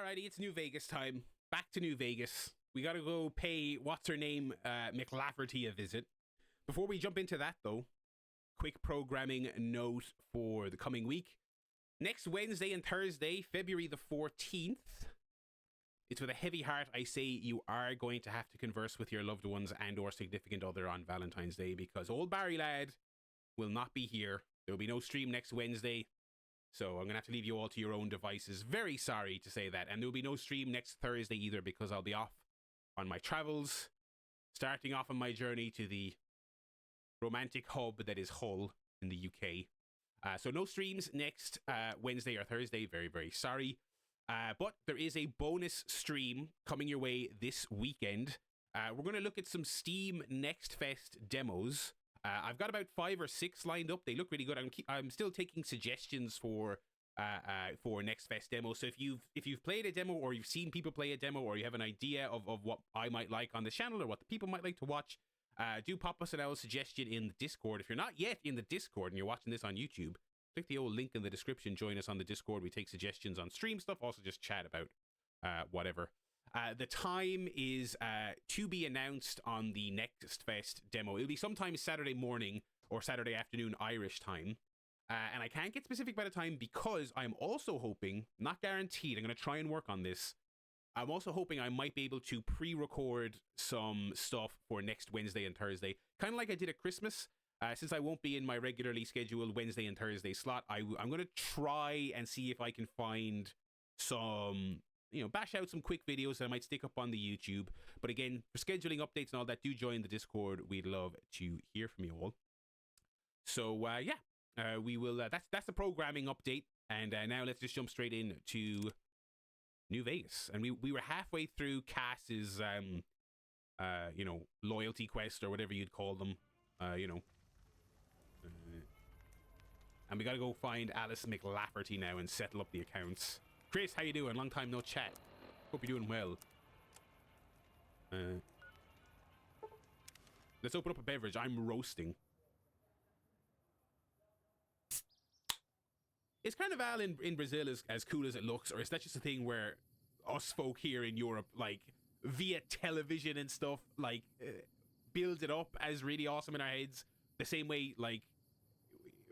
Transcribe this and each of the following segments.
Alrighty, it's New Vegas time. Back to New Vegas. We gotta go pay what's-her-name McLafferty a visit. Before we jump into that, though, quick programming note for the coming week. Next Wednesday and Thursday, February the 14th, it's with a heavy heart I say you are going to have to converse with your loved ones and or significant other on Valentine's Day, because old Barry lad will not be here. There will be no stream next Wednesday, so I'm going to have to leave you all to your own devices. Very sorry to say that. And there will be no stream next Thursday either, because I'll be off on my travels, starting off on my journey to the romantic hub that is Hull in the UK. So no streams next Wednesday or Thursday. Very, very sorry. But there is a bonus stream coming your way this weekend. We're going to look at some Steam Next Fest demos. I've got about 5 or 6 lined up. They look really good. I'm still taking suggestions for Next Fest demos. So if you've played a demo, or you've seen people play a demo, or you have an idea of what I might like on the channel, or what the people might like to watch, do pop us an old suggestion in the Discord. If you're not yet in the Discord and you're watching this on YouTube, click the old link in the description. Join us on the Discord. We take suggestions on stream stuff. Also just chat about whatever. The time is to be announced on the Next Fest demo. It'll be sometime Saturday morning or Saturday afternoon Irish time. And I can't get specific by the time, because I'm also hoping, not guaranteed, I'm going to try and work on this. I'm also hoping I might be able to pre-record some stuff for next Wednesday and Thursday, kind of like I did at Christmas. Since I won't be in my regularly scheduled Wednesday and Thursday slot, I'm going to try and see if I can find some, bash out some quick videos that I might stick up on the YouTube. But again, for scheduling updates and all that, do join the Discord. We'd love to hear from you all. So, we will, that's the programming update. And now let's just jump straight into New Vegas. And we were halfway through Cass's, loyalty quest, or whatever you'd call them, and we gotta go find Alice McLafferty now and settle up the accounts. Chris, how you doing? Long time no chat. Hope you're doing well. Let's open up a beverage. I'm roasting. Is Carnival in Brazil as cool as it looks, or is that just a thing where us folk here in Europe, like, via television and stuff, like, build it up as really awesome in our heads, the same way, like,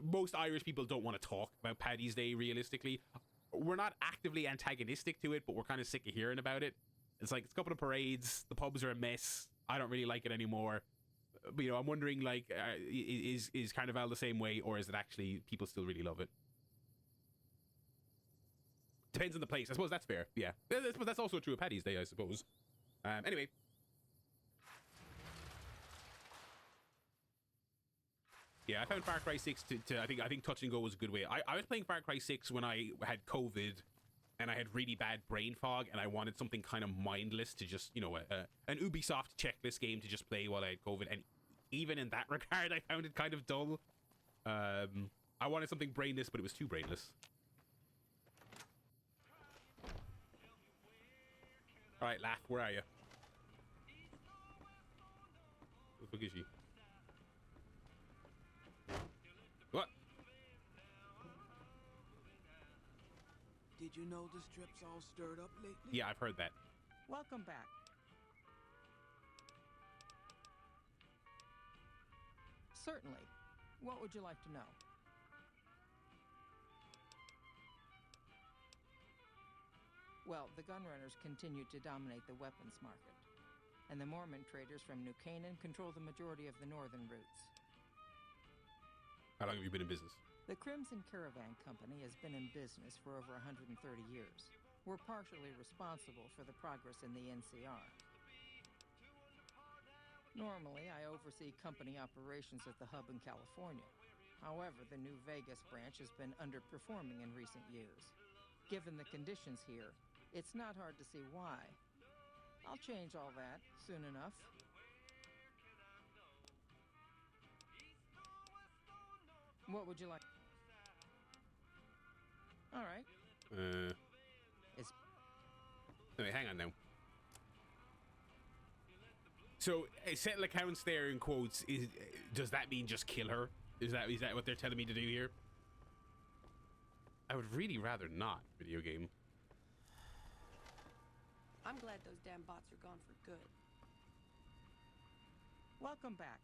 most Irish people don't want to talk about Paddy's Day, realistically. We're not actively antagonistic to it, but we're kind of sick of hearing about it. It's like, it's a couple of parades, the pubs are a mess, I don't really like it anymore. But, I'm wondering, like, is Carnival the same way, or is it actually, people still really love it? Depends on the place. I suppose that's fair. Yeah. That's also true of Paddy's Day, I suppose. Anyway. Yeah, I found Far Cry 6 to I think touch and go was a good way. I was playing Far Cry 6 when I had COVID and I had really bad brain fog, and I wanted something kind of mindless to just, an Ubisoft checklist game to just play while I had COVID. And even in that regard, I found it kind of dull. I wanted something brainless, but it was too brainless. All right, Laugh, where are you? Where the fuck is she? What? Did you know the strip's all stirred up lately? Yeah, I've heard that. Welcome back. Certainly. What would you like to know? Well, the gunrunners continue to dominate the weapons market, and the Mormon traders from New Canaan control the majority of the northern routes. How long have you been in business? The Crimson Caravan Company has been in business for over 130 years. We're partially responsible for the progress in the NCR. Normally, I oversee company operations at the hub in California. However, the New Vegas branch has been underperforming in recent years. Given the conditions here, it's not hard to see why. I'll change all that soon enough. What would you like? All right. Wait, hang on now. So, settle accounts there in quotes. Does that mean just kill her? Is that what they're telling me to do here? I would really rather not, video game. I'm glad those damn bots are gone for good. Welcome back.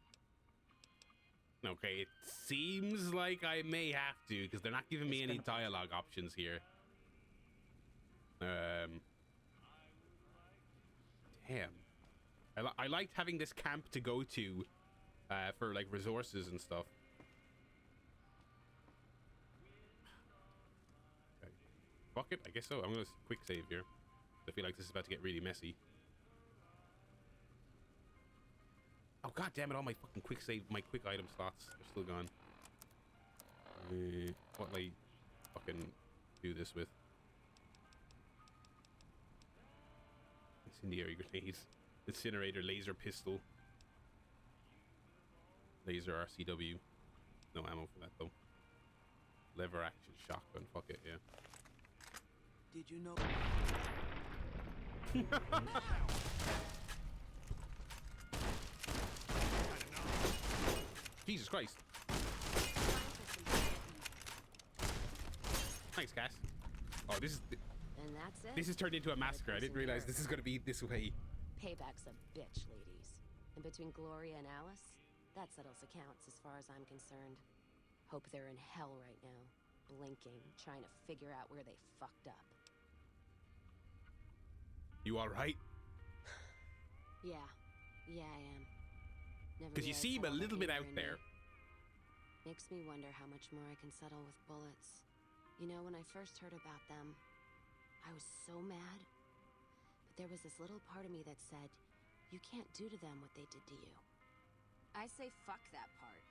Okay, it seems like I may have to, because they're not giving me any dialogue options here. Damn. I liked having this camp to go to for like resources and stuff. Okay. Fuck it, I guess so. I'm gonna quick save here. I feel like this is about to get really messy. Oh god damn it! All my fucking quick save, my quick item slots are still gone. What will I fucking do this with? Incendiary grenades, incinerator, laser pistol, laser RCW. No ammo for that though. Lever action shotgun. Fuck it, yeah. Did you know? Jesus Christ. Thanks, Cass. Oh, this is... And that's it. This has turned into a massacre. I didn't realize this is going to be this way. Payback's a bitch, ladies. And between Gloria and Alice, that settles accounts as far as I'm concerned. Hope they're in hell right now, blinking, trying to figure out where they fucked up. You all right? Yeah, I am. Because you seem a little bit out there. Makes me wonder how much more I can settle with bullets. You know, when I first heard about them, I was so mad. But there was this little part of me that said, you can't do to them what they did to you. I say fuck that part.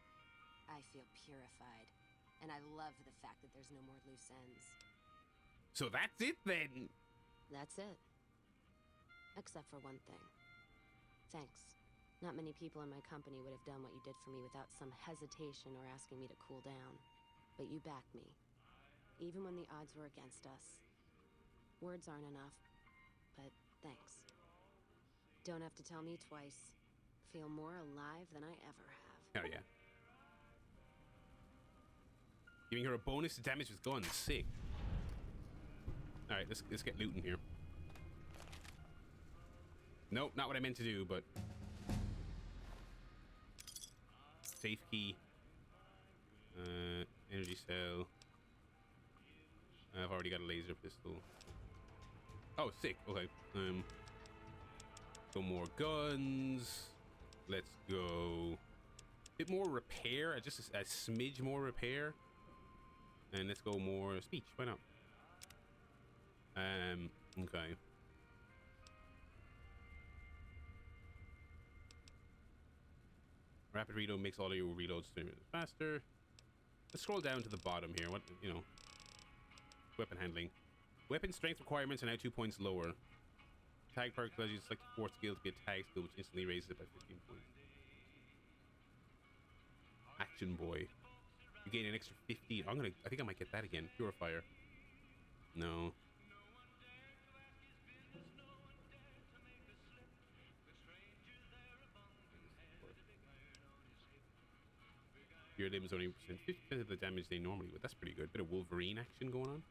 I feel purified. And I love the fact that there's no more loose ends. So that's it then. That's it. Except for one thing. Thanks. Not many people in my company would have done what you did for me without some hesitation or asking me to cool down. But you backed me. Even when the odds were against us. Words aren't enough, but thanks. Don't have to tell me twice. Feel more alive than I ever have. Oh yeah. Giving her a bonus to damage with guns. Sick. Alright, let's get looting here. Nope, not what I meant to do, but... Safe key. Energy cell. I've already got a laser pistol. Oh, sick. Okay. Some more guns. Let's go. A bit more repair. Just a smidge more repair. And let's go more speech. Why not? Okay. Rapid reload makes all of your reloads faster. Let's scroll down to the bottom here. What, you know, weapon handling. Weapon strength requirements are now 2 points lower. Tag perk allows you to select a fourth skill to be a tag skill, which instantly raises it by 15 points. Action boy. You gain an extra 15. I think I might get that again. Purifier. No. Your limbs only percent 50% of the damage they normally would. That's pretty good. Bit of Wolverine action going on.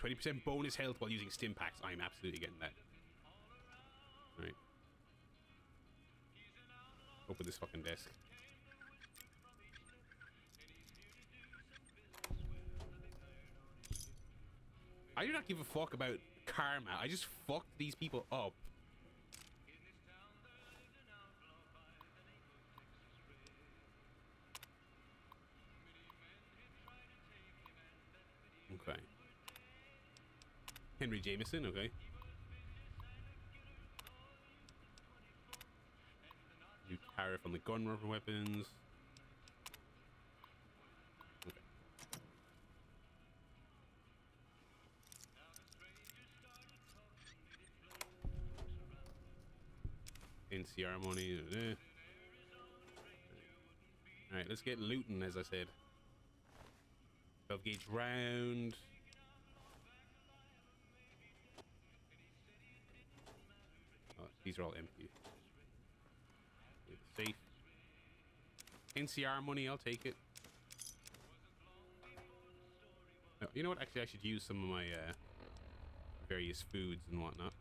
%20 bonus health while using stim packs. I'm absolutely getting that. Right. Open this fucking desk. I do not give a fuck about karma. I just fucked these people up. Okay. Henry Jameson, okay. New tariff on the gun rubber weapons. Okay. NCR money. Alright, let's get looting, as I said. 12 gauge round. Oh, these are all empty. Safe. NCR money, I'll take it. You know what? Actually, I should use some of my various foods and whatnot.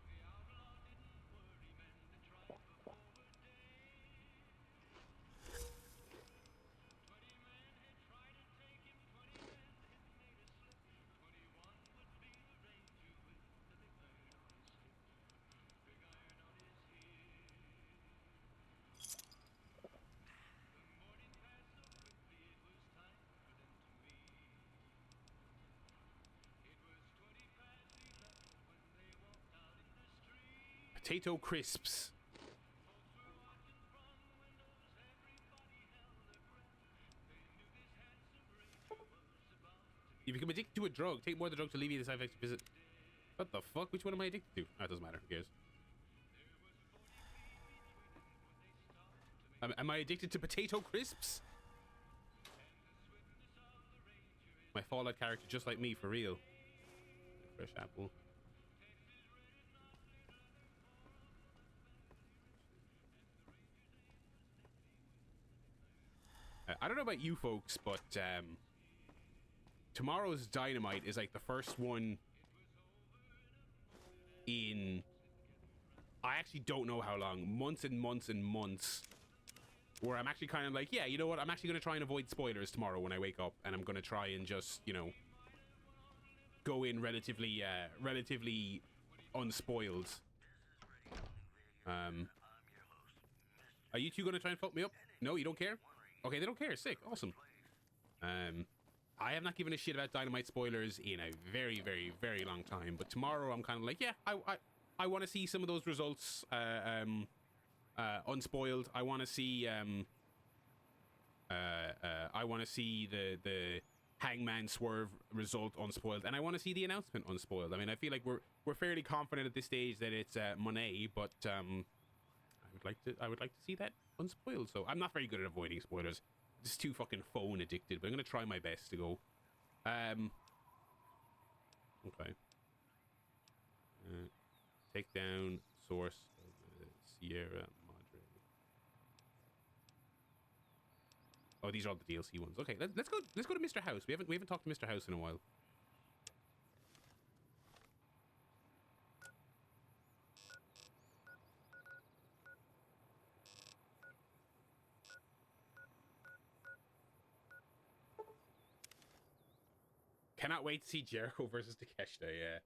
Potato crisps. You become addicted to a drug. Take more of the drug to alleviate the side effects. Visit. What the fuck? Which one am I addicted to? That doesn't matter. Who cares? Am I addicted to potato crisps? My Fallout character, just like me, for real. Fresh apple. I don't know about you folks, but tomorrow's Dynamite is like the first one in, I actually don't know how long, months and months and months, where I'm actually kind of like, yeah, you know what, I'm actually going to try and avoid spoilers tomorrow when I wake up, and I'm going to try and just, you know, go in relatively unspoiled. Are you two going to try and fuck me up? No, you don't care? Okay, they don't care. Sick. Awesome. I have not given a shit about Dynamite spoilers in a very, very, very long time. But tomorrow, I'm kind of like, yeah, I want to see some of those results unspoiled. I want to see the Hangman Swerve result unspoiled, and I want to see the announcement unspoiled. I mean, I feel like we're fairly confident at this stage that it's Monet, but I would like to see that unspoiled. So I'm not very good at avoiding spoilers. Just too fucking phone addicted, but I'm gonna try my best to go. Okay. Take down source of the Sierra Madre. Oh, these are all the DLC ones. Okay, let's go to Mr. House. We haven't talked to Mr. House in a while. Cannot wait to see Jericho versus Takeshita, yeah.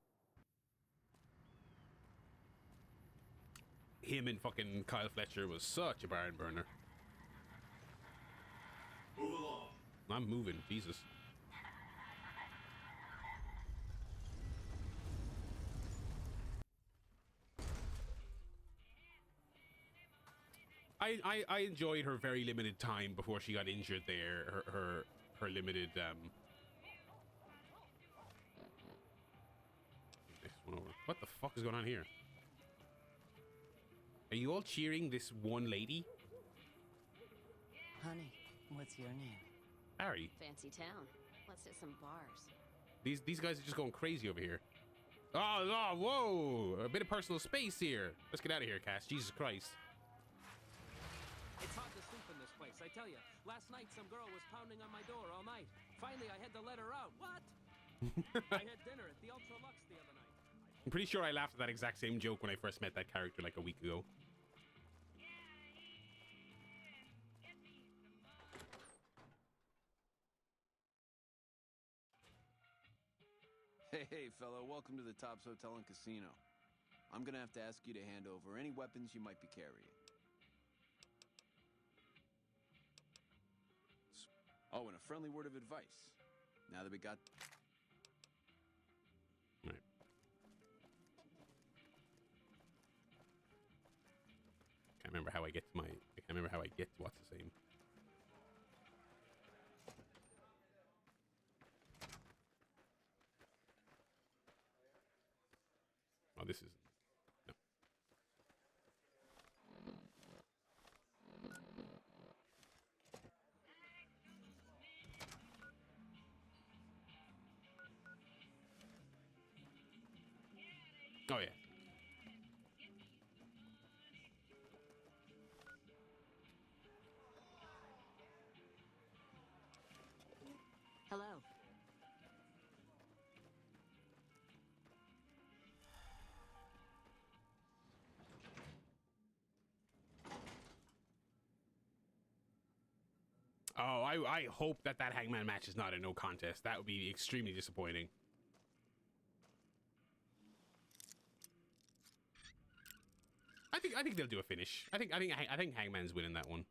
Him and fucking Kyle Fletcher was such a barn burner. Move along. I'm moving, Jesus. I enjoyed her very limited time before she got injured there. Her limited What the fuck is going on here? Are you all cheering this one lady? Honey, what's your name? Harry. Fancy town. Let's hit some bars. These guys are just going crazy over here. Oh, whoa! A bit of personal space here. Let's get out of here, Cass. Jesus Christ. It's hard to sleep in this place, I tell you. Last night, some girl was pounding on my door all night. Finally, I had to let her out. What? I had dinner at the Ultra Lux the other night. I'm pretty sure I laughed at that exact same joke when I first met that character like a week ago. Hey, fella, welcome to the Tops Hotel and Casino. I'm gonna have to ask you to hand over any weapons you might be carrying. Oh, and a friendly word of advice. Now that we got... Right. Can't remember how I get to what's the same. Oh, this is no. Oh yeah. Hello. I hope that Hangman match is not a no contest. That would be extremely disappointing. I think they'll do a finish. I think Hangman's winning that one.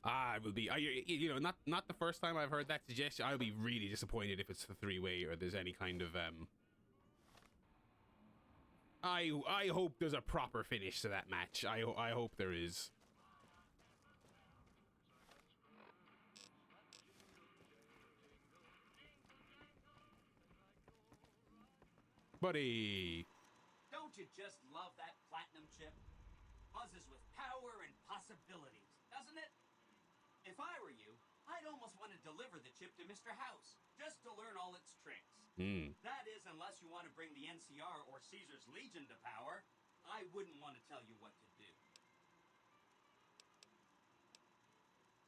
I will be, you know, not the first time I've heard that suggestion. I'll be really disappointed if it's the three-way or there's any kind of I hope there's a proper finish to that match. I hope there is. Buddy. Don't you just love that platinum chip? Buzzes with power and possibilities, doesn't it? If I were you, I'd almost want to deliver the chip to Mr. House, just to learn all its tricks. That is, unless you want to bring the NCR or Caesar's Legion to power, I wouldn't want to tell you what to do.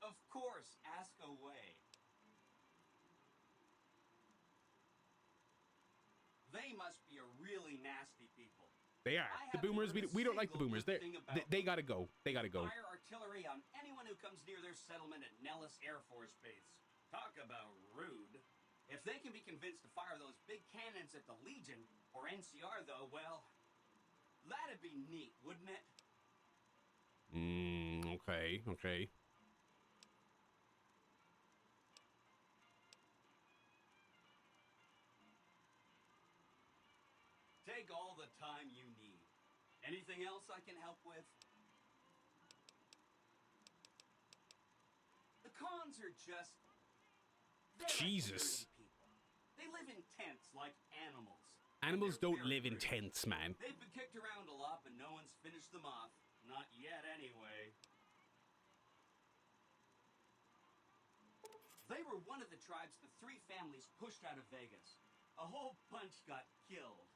Of course, ask away. They must be a really nasty people. They are. The Boomers, we don't like the Boomers. They gotta go. They gotta go. Fire artillery on anyone who comes near their settlement at Nellis Air Force Base. Talk about rude. If they can be convinced to fire those big cannons at the Legion or NCR, though, well, that'd be neat, wouldn't it? Okay, okay. Take all the time you need. Anything else I can help with? The cons are just... Jesus. Like people. They live in tents like animals. Animals don't live in tents, man. They've been kicked around a lot, but no one's finished them off. Not yet, anyway. They were one of the tribes the three families pushed out of Vegas. A whole bunch got killed.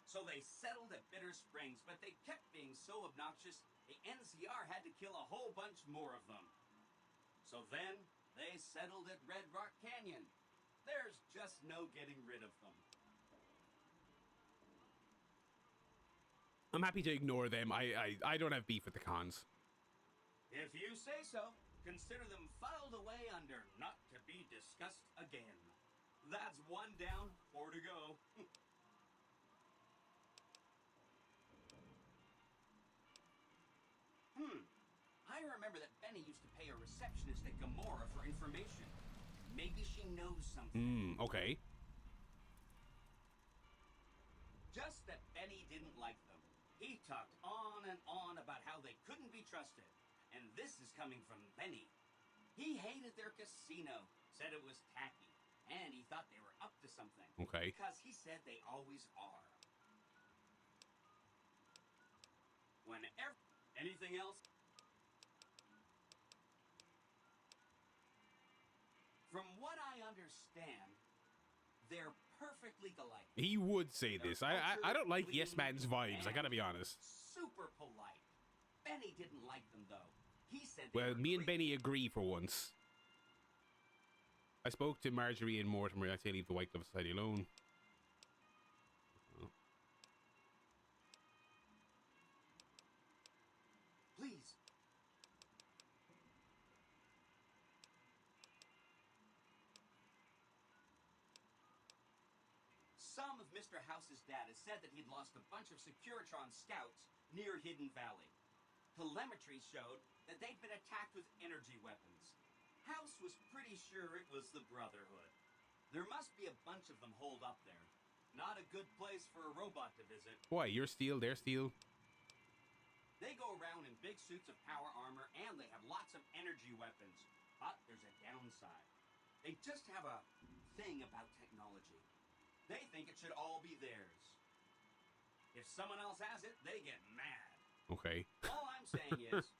So they settled at Bitter Springs, but they kept being so obnoxious, the NCR had to kill a whole bunch more of them. So then, they settled at Red Rock Canyon. There's just no getting rid of them. I'm happy to ignore them. I don't have beef with the cons. If you say so, consider them filed away under not to be discussed again. That's one down, 4 to go. I remember that Benny used to pay a receptionist at Gamora for information. Maybe she knows something. Okay. Just that Benny didn't like them. He talked on and on about how they couldn't be trusted. And this is coming from Benny. He hated their casino, said it was tacky, and he thought they were up to something. Okay. Because he said they always are. Whenever... Anything else? From what I understand, they're perfectly polite. He would say this. I don't like Yes Man's vibes, I gotta be honest. Super polite. Benny didn't like them, though. He said Well, me and Benny agree for once. I spoke to Marjorie and Mortimer. I say leave the White Glove Society alone. Please. Some of Mr. House's data said that he'd lost a bunch of Securitron scouts near Hidden Valley. Telemetry showed that they'd been attacked with energy weapons. House was pretty sure it was the Brotherhood. There must be a bunch of them holed up there. Not a good place for a robot to visit. Why, you're steel, they're steel. They go around in big suits of power armor, and they have lots of energy weapons. But there's a downside. They just have a thing about technology. They think it should all be theirs. If someone else has it, they get mad. Okay. All I'm saying is,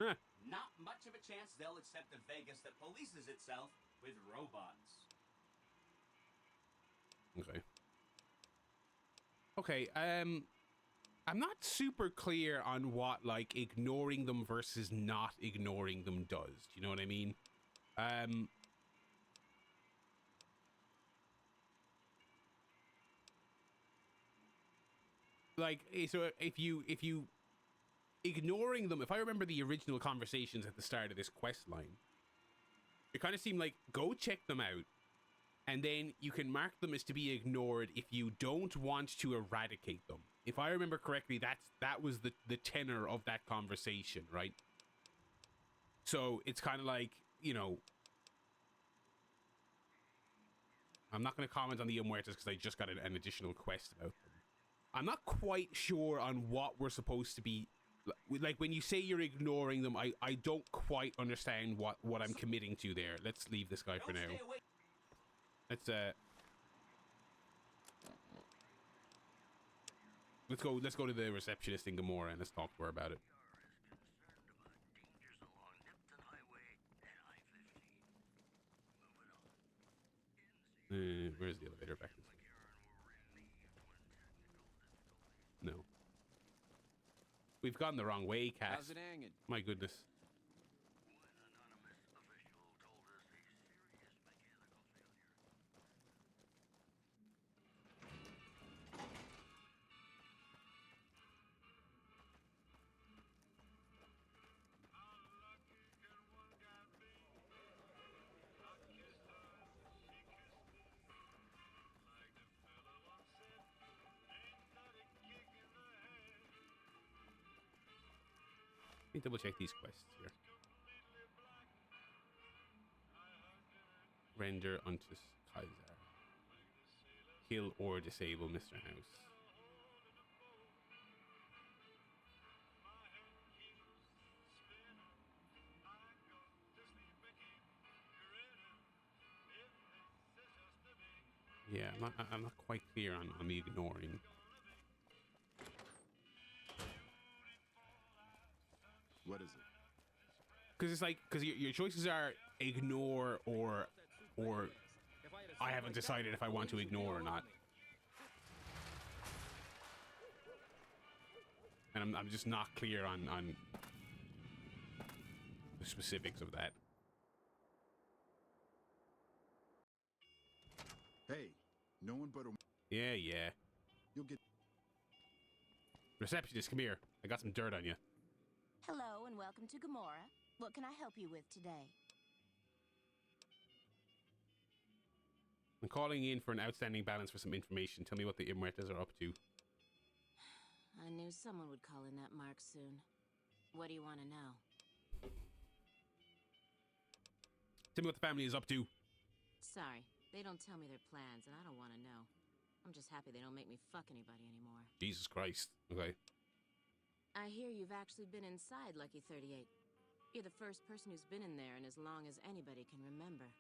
not much of a chance they'll accept a Vegas that polices itself with robots. Okay. Okay, I'm not super clear on what, like, ignoring them versus not ignoring them does. Do you know what I mean? like, so if you ignoring them, if I remember the original conversations at the start of this quest line, it kind of seemed like go check them out, and then you can mark them as to be ignored if you don't want to eradicate them. If I remember correctly, that was the tenor of that conversation, right? So it's kind of like, you know, I'm not going to comment on the Muertas because I just got an additional quest about them. I'm not quite sure on what we're supposed to be... Like, when you say you're ignoring them, I don't quite understand what I'm committing to there. Let's leave this guy for now. Let's go to the receptionist in Gamora and let's talk to her about it. Where's the elevator back? No. We've gone the wrong way, Cass. How's it hanging? My goodness. Let me double check these quests here. Render unto Kaiser. Kill or disable Mr. House. Yeah, I'm not quite clear on the ignoring. What is it? Because it's like, because your choices are ignore or I haven't decided if I want to ignore or not. And I'm just not clear on the specifics of that. Hey, no one but a... Yeah. You'll get... Receptionist, come here. I got some dirt on you. Hello and welcome to Gamora. What can I help you with today? I'm calling in for an outstanding balance for some information. Tell me what the Muertas are up to. I knew someone would call in that mark soon. What do you want to know? Tell me what the family is up to. Sorry, they don't tell me their plans, and I don't want to know. I'm just happy they don't make me fuck anybody anymore. Jesus Christ. Okay. I hear you've actually been inside Lucky 38. You're the first person who's been in there in as long as anybody can remember.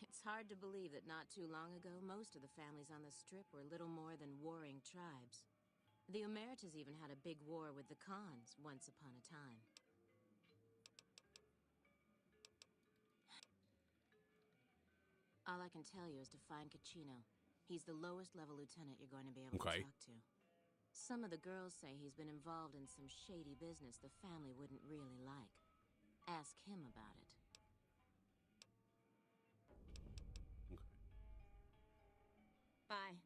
It's hard to believe that not too long ago, most of the families on the Strip were little more than warring tribes. The Omertas even had a big war with the Khans once upon a time. All I can tell you is to find Kachino. He's the lowest level lieutenant you're going to be able to talk to. Some of the girls say he's been involved in some shady business the family wouldn't really like. Ask him about it. Okay. Bye.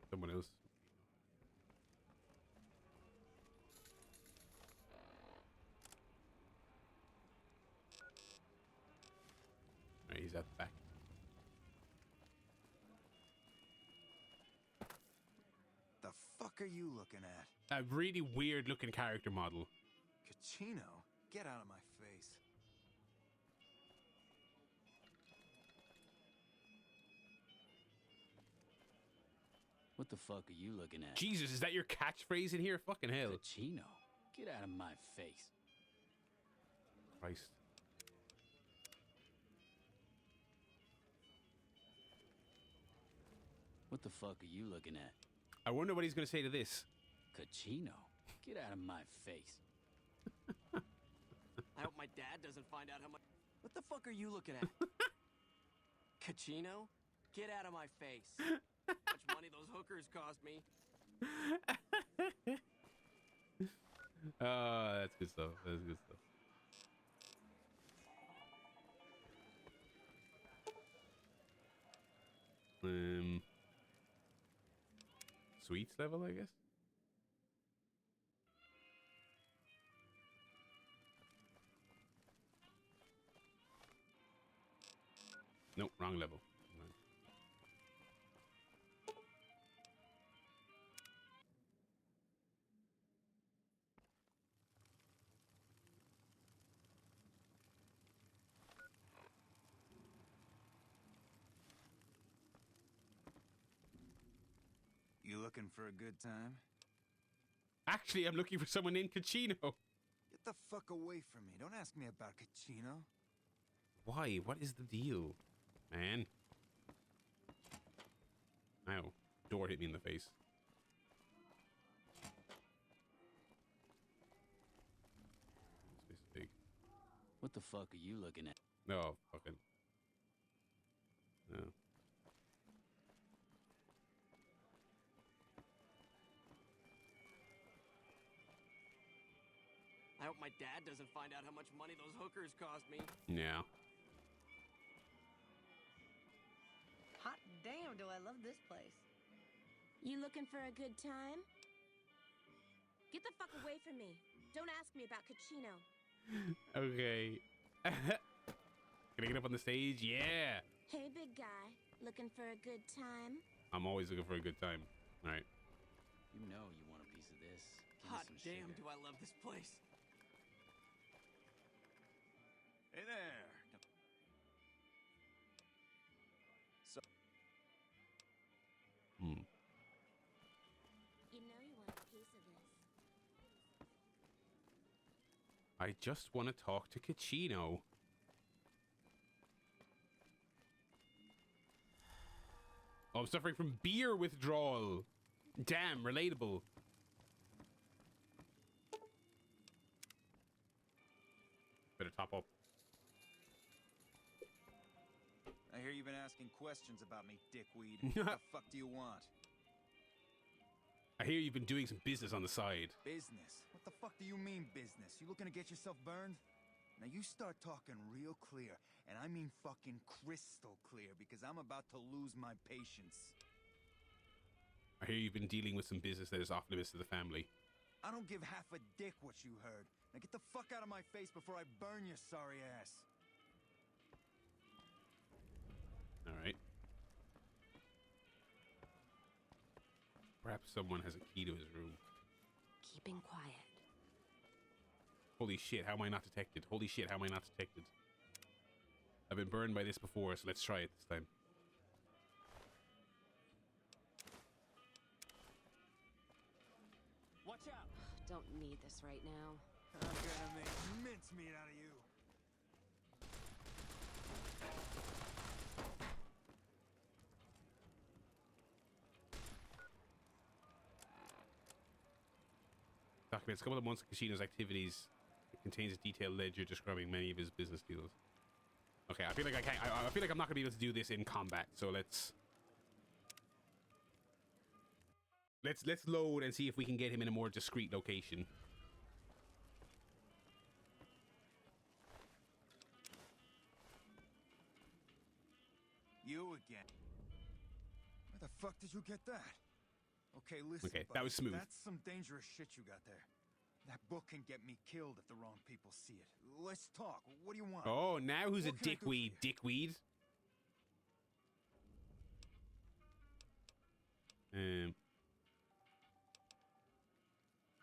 Someone else. Alright, he's at the back. The fuck are you looking at? A really weird looking character model. Kachino? Get out of my face. What the fuck are you looking at? Jesus, is that your catchphrase in here? Fucking hell. Pacino, get out of my face. Christ. What the fuck are you looking at? I wonder what he's going to say to this. Kachino, get out of my face. I hope my dad doesn't find out how much... What the fuck are you looking at? Kachino? Get out of my face. How much money those hookers cost me. Oh, that's good stuff. That's good stuff. sweets level, I guess. Nope, wrong level. You looking for a good time? Actually, I'm looking for someone named Kachino. Get the fuck away from me. Don't ask me about Kachino. Why? What is the deal, man? Ow. Door hit me in the face. This is big. What the fuck are you looking at? No, fucking. No. I hope my dad doesn't find out how much money those hookers cost me. Yeah. Hot damn, do I love this place. You looking for a good time? Get the fuck away from me. Don't ask me about Kachino. Okay. Can I get up on the stage? Yeah. Hey, big guy. Looking for a good time? I'm always looking for a good time. All right. You know you want a piece of this. Give me Hot some damn, sugar. do I love this place. Hey there. Hmm. You know you want a piece of this. I just want to talk to Kachino. Oh, I'm suffering from beer withdrawal. Damn, relatable. Better top up. I hear you've been asking questions about me, dickweed. What the fuck do you want? I hear you've been doing some business on the side. Business? What the fuck do you mean business? You looking to get yourself burned? Now you start talking real clear, and I mean fucking crystal clear, because I'm about to lose my patience. I hear you've been dealing with some business that is off limits to the family. I don't give half a dick what you heard. Now get the fuck out of my face before I burn your sorry ass. All right. Perhaps someone has a key to his room. Keeping quiet. Holy shit, how am I not detected? Holy shit, how am I not detected? I've been burned by this before, so let's try it this time. Watch out! Don't need this right now. I'm gonna make mincemeat out of you. Documents a couple of months of Kachino's activities. It contains a detailed ledger describing many of his business deals. Okay, I feel like I can't. I feel like I'm not gonna be able to do this in combat. So let's load and see if we can get him in a more discreet location. You again. Where the fuck did you get that? Okay, listen. Okay, buddy, that was smooth. That's some dangerous shit you got there. That book can get me killed if the wrong people see it. Let's talk. What do you want? Oh, now who's What a can I do for dickweed? you? Dickweed.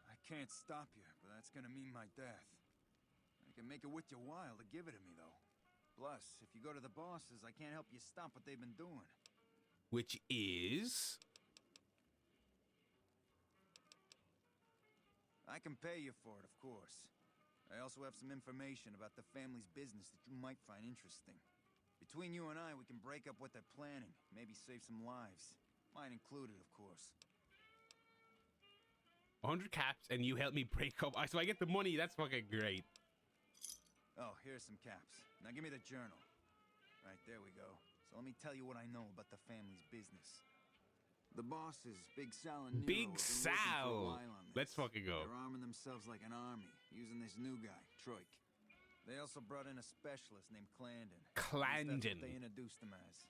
I can't stop you, but that's gonna mean my death. I can make it worth your while to give it to me, though. Plus, if you go to the bosses, I can't help you stop what they've been doing. Which is I can pay you for it, of course. I also have some information about the family's business that you might find interesting. Between you and I, we can break up what they're planning, maybe save some lives. Mine included, of course. 100 caps, and you help me break up. So I get the money. That's fucking great. Oh, here's some caps. Now give me the journal. Right, there we go. So let me tell you what I know about the family's business. The bosses, Big Sal and Nero, Big have been working for a Sal. while on this. Let's fucking go. They're arming themselves like an army, using this new guy, Troik. They also brought in a specialist named Clandon. At least that's Clandon. what they introduced him as.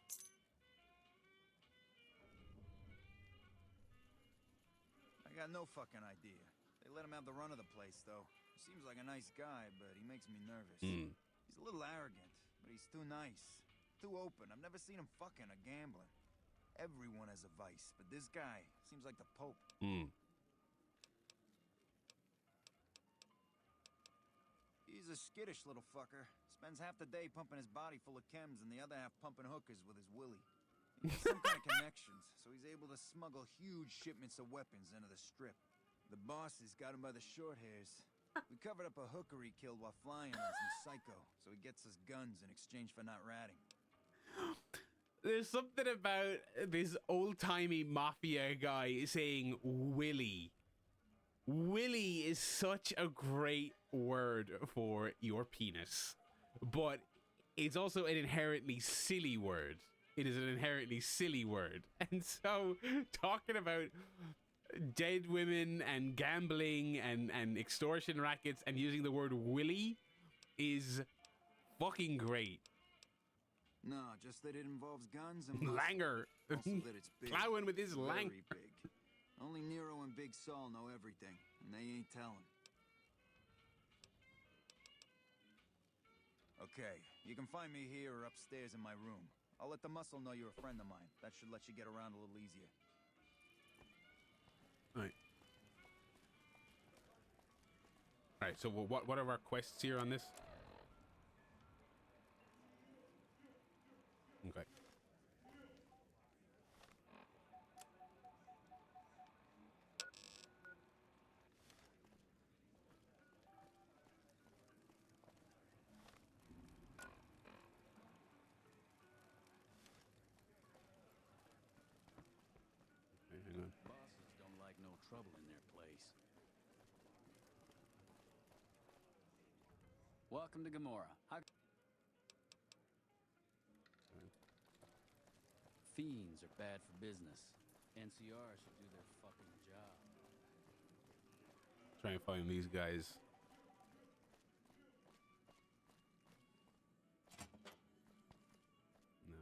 got no fucking idea. They let him have the run of the place, though. He seems like a nice guy, but he makes me nervous. He's a little arrogant, but he's too nice. Too open. I've never seen him fucking or gambling. Everyone has a vice, but this guy seems like the Pope. He's a skittish little fucker. Spends half the day pumping his body full of chems and the other half pumping hookers with his willy. He has some kind of connections, so he's able to smuggle huge shipments of weapons into the strip. The bosses got him by the short hairs. We covered up a hooker he killed while flying on some psycho, so he gets us guns in exchange for not ratting. There's something about this old-timey mafia guy saying Willy. Willy is such a great word for your penis, but it's also an inherently silly word. It is an inherently silly word. And so talking about dead women and gambling and extortion rackets and using the word Willy is fucking great. No, just that it involves guns and muscle. Langer. Also that it's big. Plowing with his lang. Very big. Only Nero and Big Saul know everything, and they ain't telling. Okay, you can find me here or upstairs in my room. I'll let the muscle know you're a friend of mine. That should let you get around a little easier. Alright. Alright, so what are our quests here on this? Okay. Hang on. Bosses don't like no trouble in their place. Welcome to Gamora. Fiends are bad for business. NCR should do their fucking job. Try and find these guys. No.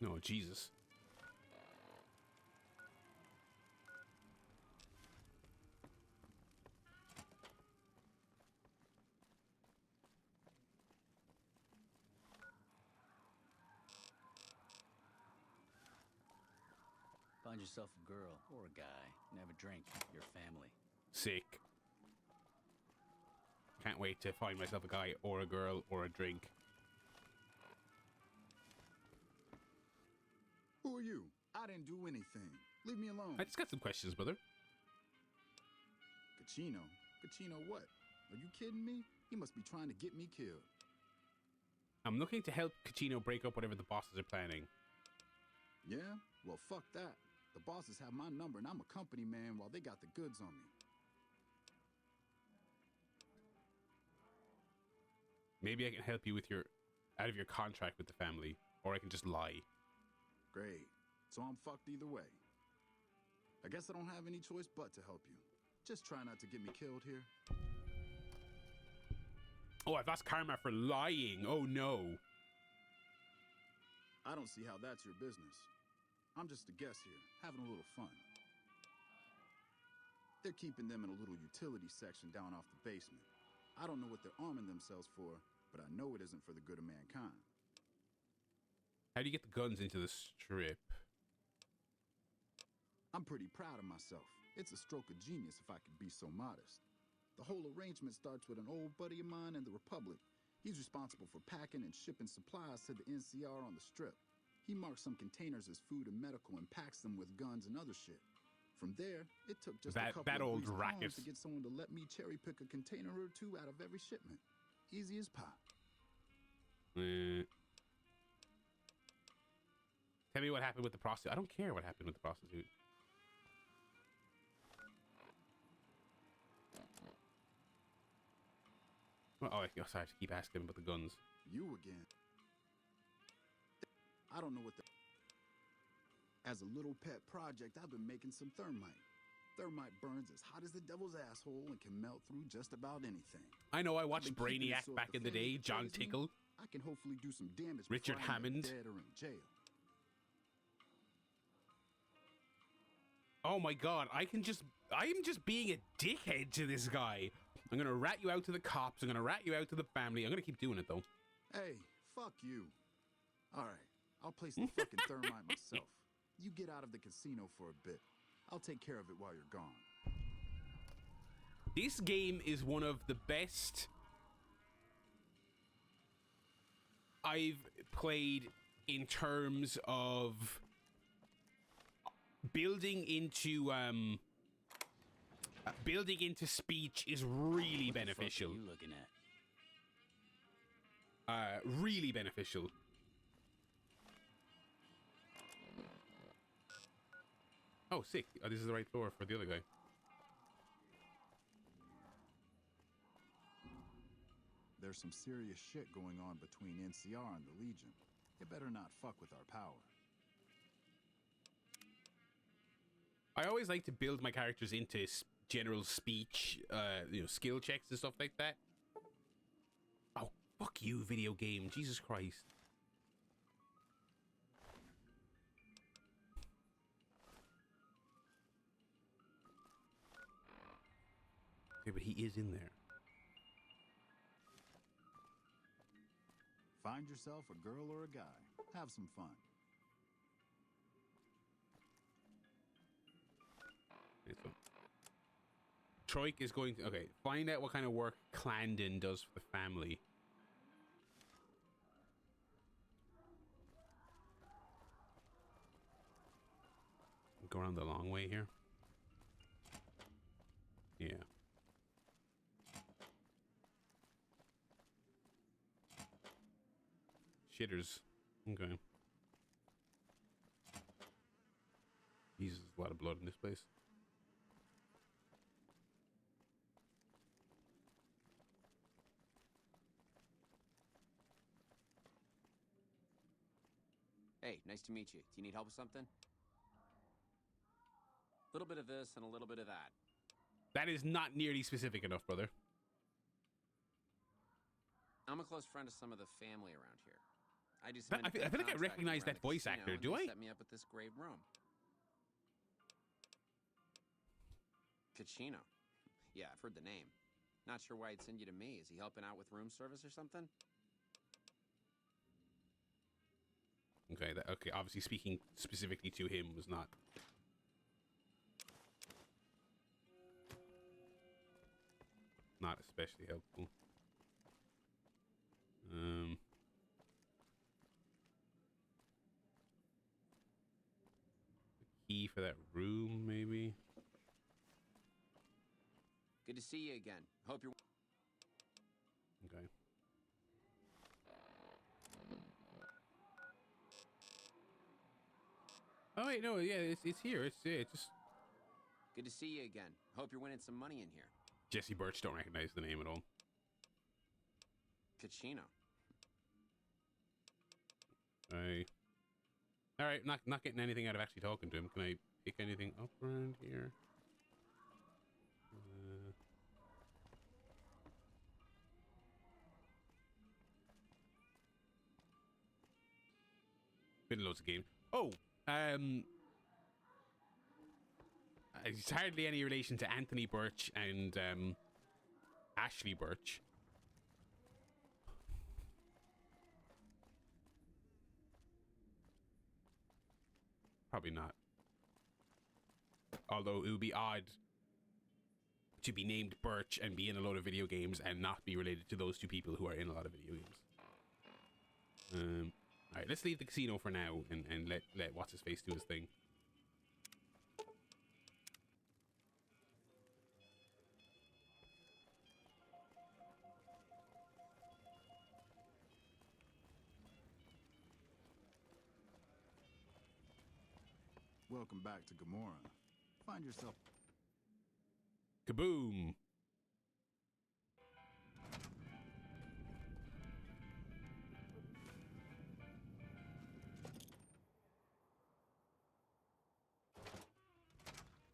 No. No, Jesus. Find yourself a girl or a guy and have a drink. Your family. Sick. Can't wait to find myself a guy or a girl or a drink. Who are you? I didn't do anything. Leave me alone. I just got some questions, brother. Cachino? Cachino what? Are you kidding me? He must be trying to get me killed. I'm looking to help Cachino break up whatever the bosses are planning. Yeah? Well, fuck that. The bosses have my number and I'm a company man while they got the goods on me. Maybe I can help you with out of your contract with the family, or I can just lie. Great. So I'm fucked either way. I guess I don't have any choice but to help you. Just try not to get me killed here. Oh, I've lost karma for lying. Oh no. I don't see how that's your business. I'm just a guest here, having a little fun. They're keeping them in a little utility section down off the basement. I don't know what they're arming themselves for, but I know it isn't for the good of mankind. How do you get the guns into the strip? I'm pretty proud of myself. It's a stroke of genius if I could be so modest. The whole arrangement starts with an old buddy of mine in the Republic. He's responsible for packing and shipping supplies to the NCR on the strip. He marks some containers as food and medical and packs them with guns and other shit. From there, it took just a couple of greased palms to get someone to let me cherry pick a container or two out of every shipment. Easy as pie. Tell me what happened with the prostitute. I don't care what happened with the prostitute. Oh, sorry, I have to keep asking him about the guns. You again. I don't know what the... As a little pet project, I've been making some thermite. Thermite burns as hot as the devil's asshole and can melt through just about anything. I know, I I've watched been keeping it Brainiac so if back the in the family day, John betrays me, Tickle. I can hopefully do some damage Richard before I'm Hammond. dead or in jail. Oh my god, I am just being a dickhead to this guy. I'm gonna rat you out to the cops, I'm gonna rat you out to the family. I'm gonna keep doing it though. Hey, fuck you. Alright, I'll place the fucking thermite myself. You get out of the casino for a bit. I'll take care of it while you're gone. This game is one of the best I've played in terms of building into speech is really beneficial. What the fuck are you looking at? Really beneficial. Oh, sick. Oh, this is the right floor for the other guy. There's some serious shit going on between NCR and the Legion. It better not fuck with our power. I always like to build my characters into general speech, skill checks and stuff like that. Oh, fuck you, video game. Jesus Christ. Okay, but he is in there. Find yourself a girl or a guy. Have some fun. Troik is going to... Okay, find out what kind of work Clandon does for the family. Go around the long way here. Yeah. Shitters. Okay. Jesus, a lot of blood in this place. Hey, nice to meet you. Do you need help with something? A little bit of this and a little bit of that. That is not nearly specific enough, brother. I'm a close friend of some of the family around here. I do I feel like I recognize that voice actor. Do I? Set me up with this great room. Kachino. Yeah, I've heard the name. Not sure why he'd send you to me. Is he helping out with room service or something? Okay, okay. Obviously, speaking specifically to him was not. Not especially helpful. Key for that room, maybe. Good to see you again. Hope you're... Okay. Oh wait, no, yeah, it's here. It's just. Good to see you again. Hope you're winning some money in here. Jesse Birch, don't recognize the name at all. Kachino. All right, not getting anything out of actually talking to him. Can I pick anything up around here? Been loads of games. Oh, it's hardly any relation to Anthony Birch and Ashley Birch. Probably not. Although it would be odd to be named Birch and be in a load of video games and not be related to those two people who are in a lot of video games. All right, let's leave the casino for now and let what's his face do his thing. Welcome back to Gamora. Find yourself... Kaboom!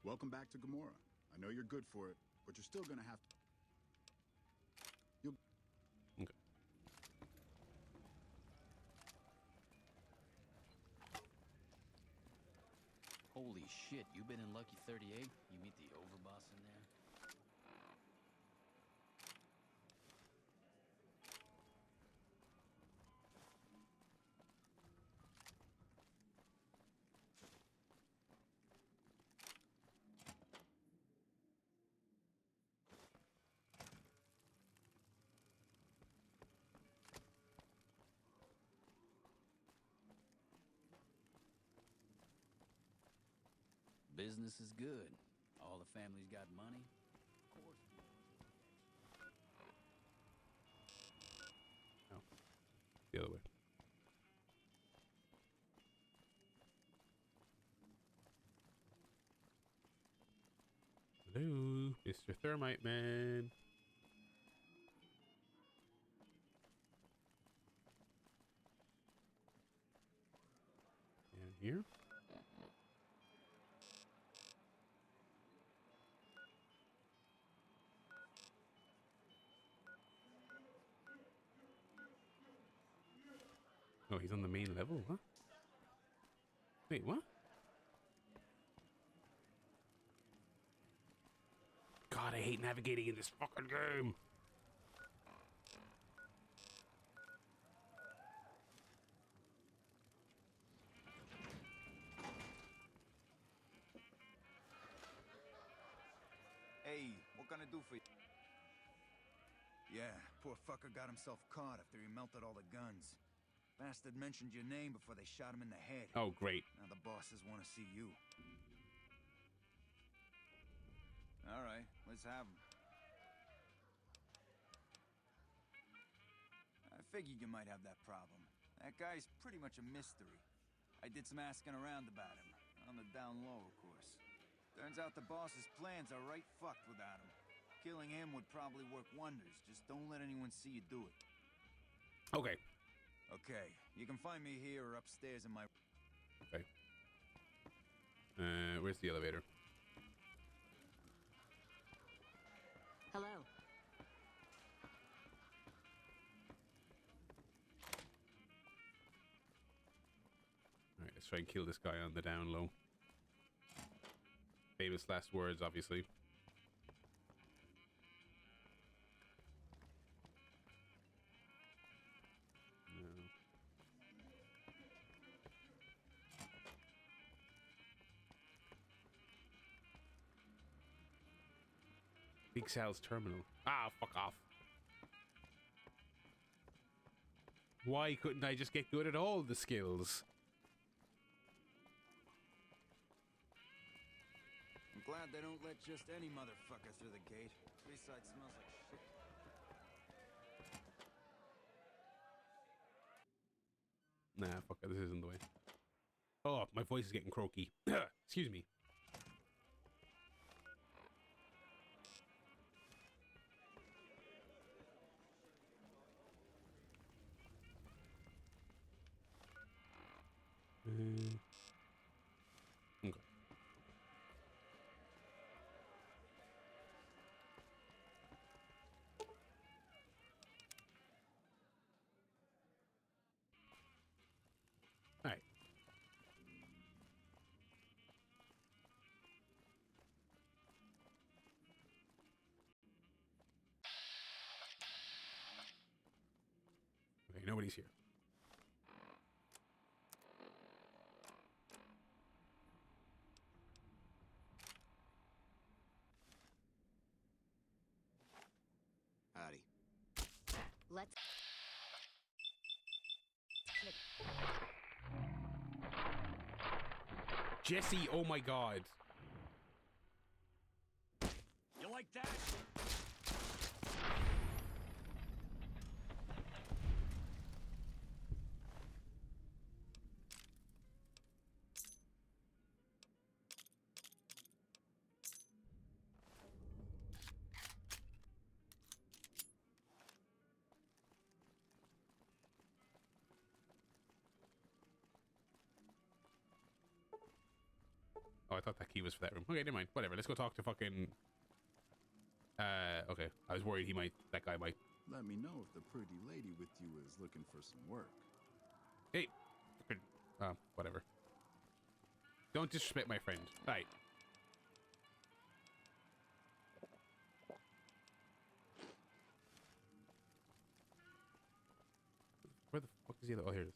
Welcome back to Gamora. I know you're good for it, but you're still gonna have to... Okay. Holy shit, you been in Lucky 38? You meet the overboss in there? Business is good. All the families got money. Of course. No. The other way. Hello, Mr. Thermite Man. And here. Oh, he's on the main level, huh? Wait, what? God, I hate navigating in this fucking game. Hey, what can I do for you? Yeah, poor fucker got himself caught after he melted all the guns. Bastard mentioned your name before they shot him in the head. Oh, great. Now the bosses want to see you. All right, let's have him. I figured you might have that problem. That guy's pretty much a mystery. I did some asking around about him. On the down low, of course. Turns out the boss's plans are right fucked without him. Killing him would probably work wonders. Just don't let anyone see you do it. Okay. Okay, you can find me here or upstairs in my... Okay. Where's the elevator? Hello. Alright, let's try and kill this guy on the down low. Famous last words, obviously. No. Big Sal's terminal. Ah, fuck off. Why couldn't I just get good at all the skills? I'm glad they don't let just any motherfucker through the gate. Freeside smells like shit. Nah, fuck it, this isn't the way. Oh, my voice is getting croaky. Excuse me. Okay. All right. Okay, nobody's here. Howdy. Let's... Jesse, oh my god. You like that? Oh, I thought that key was for that room. Okay, never mind. Whatever. Let's go talk to fucking... okay. I was worried that guy might... Let me know if the pretty lady with you is looking for some work. Hey. Whatever. Don't disrespect my friend. Right. Where the fuck is the other? Oh, here it is.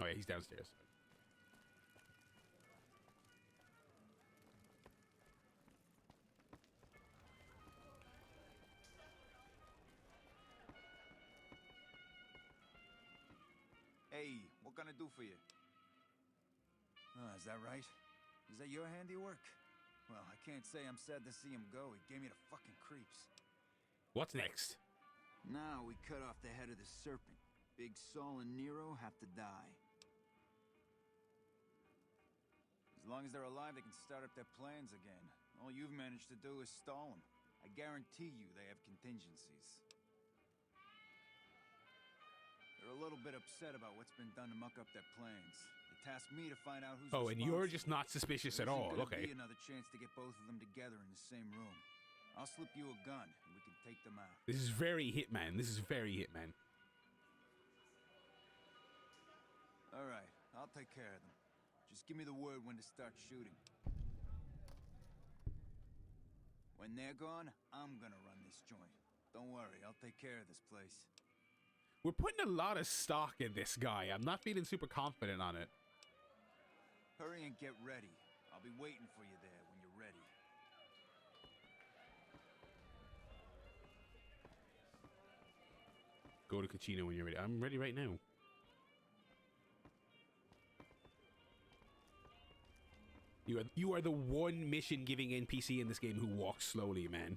Oh yeah, he's downstairs. Hey, what can I do for you? Is that right? Is that your handiwork? Well, I can't say I'm sad to see him go. He gave me the fucking creeps. What's next? Now we cut off the head of the serpent. Big Saul and Nero have to die. As long as they're alive, they can start up their plans again. All you've managed to do is stall them. I guarantee you they have contingencies. They're a little bit upset about what's been done to muck up their plans. They tasked me to find out who's Oh, and you're just not suspicious at all. Okay. Be another chance to get both of them together in the same room. I'll slip you a gun, and we can take them out. This is very Hitman. This is very Hitman. All right, I'll take care of them. Just give me the word when to start shooting. When they're gone, I'm gonna run this joint. Don't worry, I'll take care of this place. We're putting a lot of stock in this guy. I'm not feeling super confident on it. Hurry and get ready. I'll be waiting for you there when you're ready. Go to Kachina when you're ready. I'm ready right now. You are the one mission giving NPC in this game who walks slowly, man.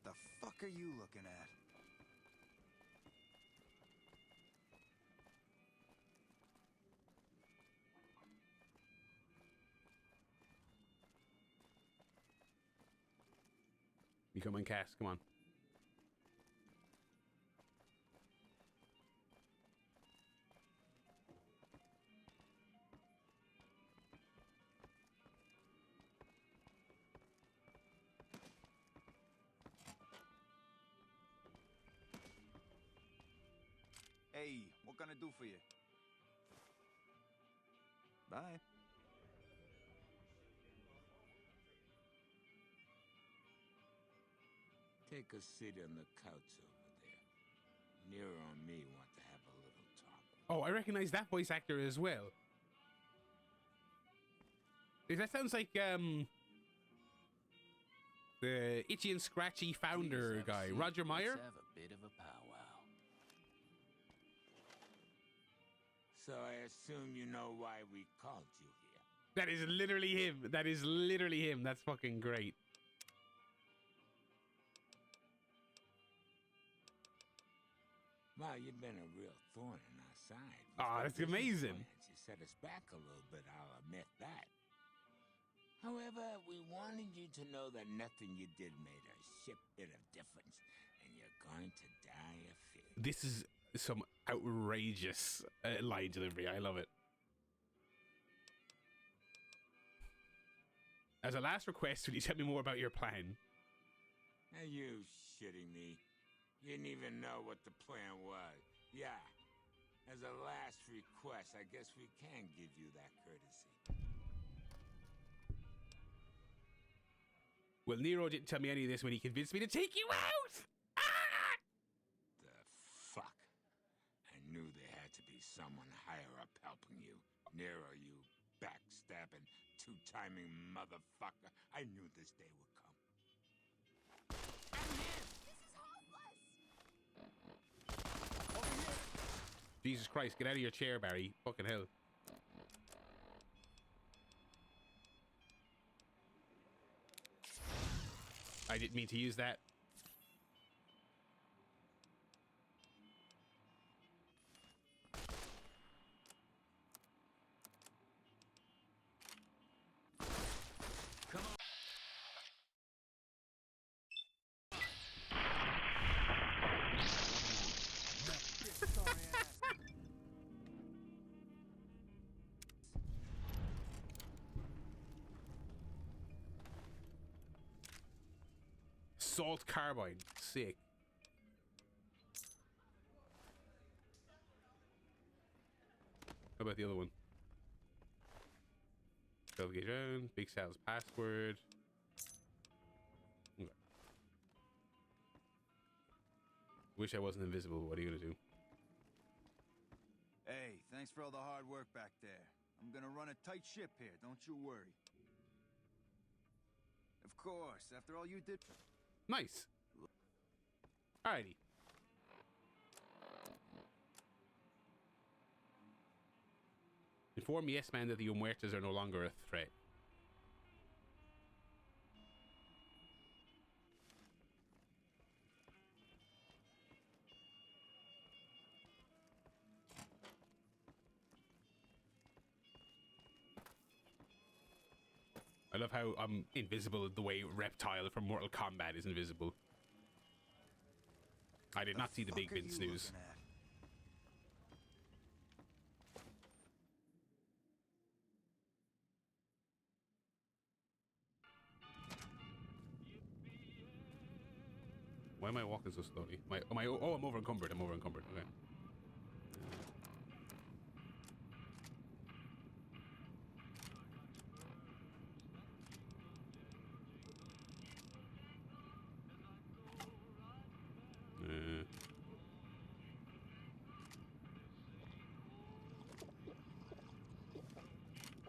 The fuck are you looking at? Become uncast. Come on. Hey, what can I do for you? Bye. Take a seat on the couch over there. Nero and me want to have a little talk. Oh, I recognize that voice actor as well. That sounds like the Itchy and Scratchy founder guy, Roger Meyer. Let's have a bit of a powwow. So I assume you know why we called you here. That is literally him. That is literally him. That's fucking great. Wow, you've been a real thorn in our side. Oh, that's amazing. You set us back a little bit, I'll admit that. However, we wanted you to know that nothing you did made a shit bit of difference, and you're going to die of fear. This is some outrageous line delivery. I love it. As a last request, will you tell me more about your plan? Are you shitting me? You didn't even know what the plan was. Yeah. As a last request, I guess we can give you that courtesy. Well, Nero didn't tell me any of this when he convinced me to take you out! Ah! The fuck? I knew there had to be someone higher up helping you. Nero, you backstabbing, two-timing motherfucker. I knew this day would come. Jesus Christ, get out of your chair, Barry. Fucking hell. I didn't mean to use that. Assault carbine. Sick. How about the other one? 12 gauge round. Big Sal's password. Okay. Wish I wasn't invisible. What are you gonna do? Hey, thanks for all the hard work back there. I'm gonna run a tight ship here, don't you worry. Of course, after all you did... Nice. Alrighty. Inform Yes Man that the Umuertas are no longer a threat. I love how I'm invisible the way Reptile from Mortal Kombat is invisible. I did not see the Big Vince news. Why am I walking so slowly? Oh, I'm over encumbered. I'm over encumbered. Okay.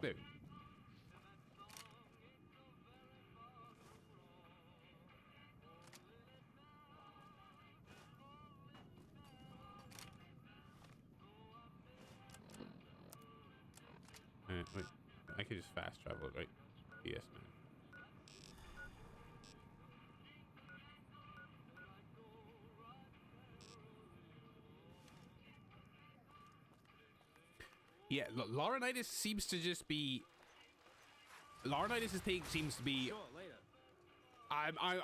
There. Wait, I could just fast travel, right? Yes, man. Yeah, Laurinaitis seems to just be... Laurinaitis' thing seems to be... Sure, later.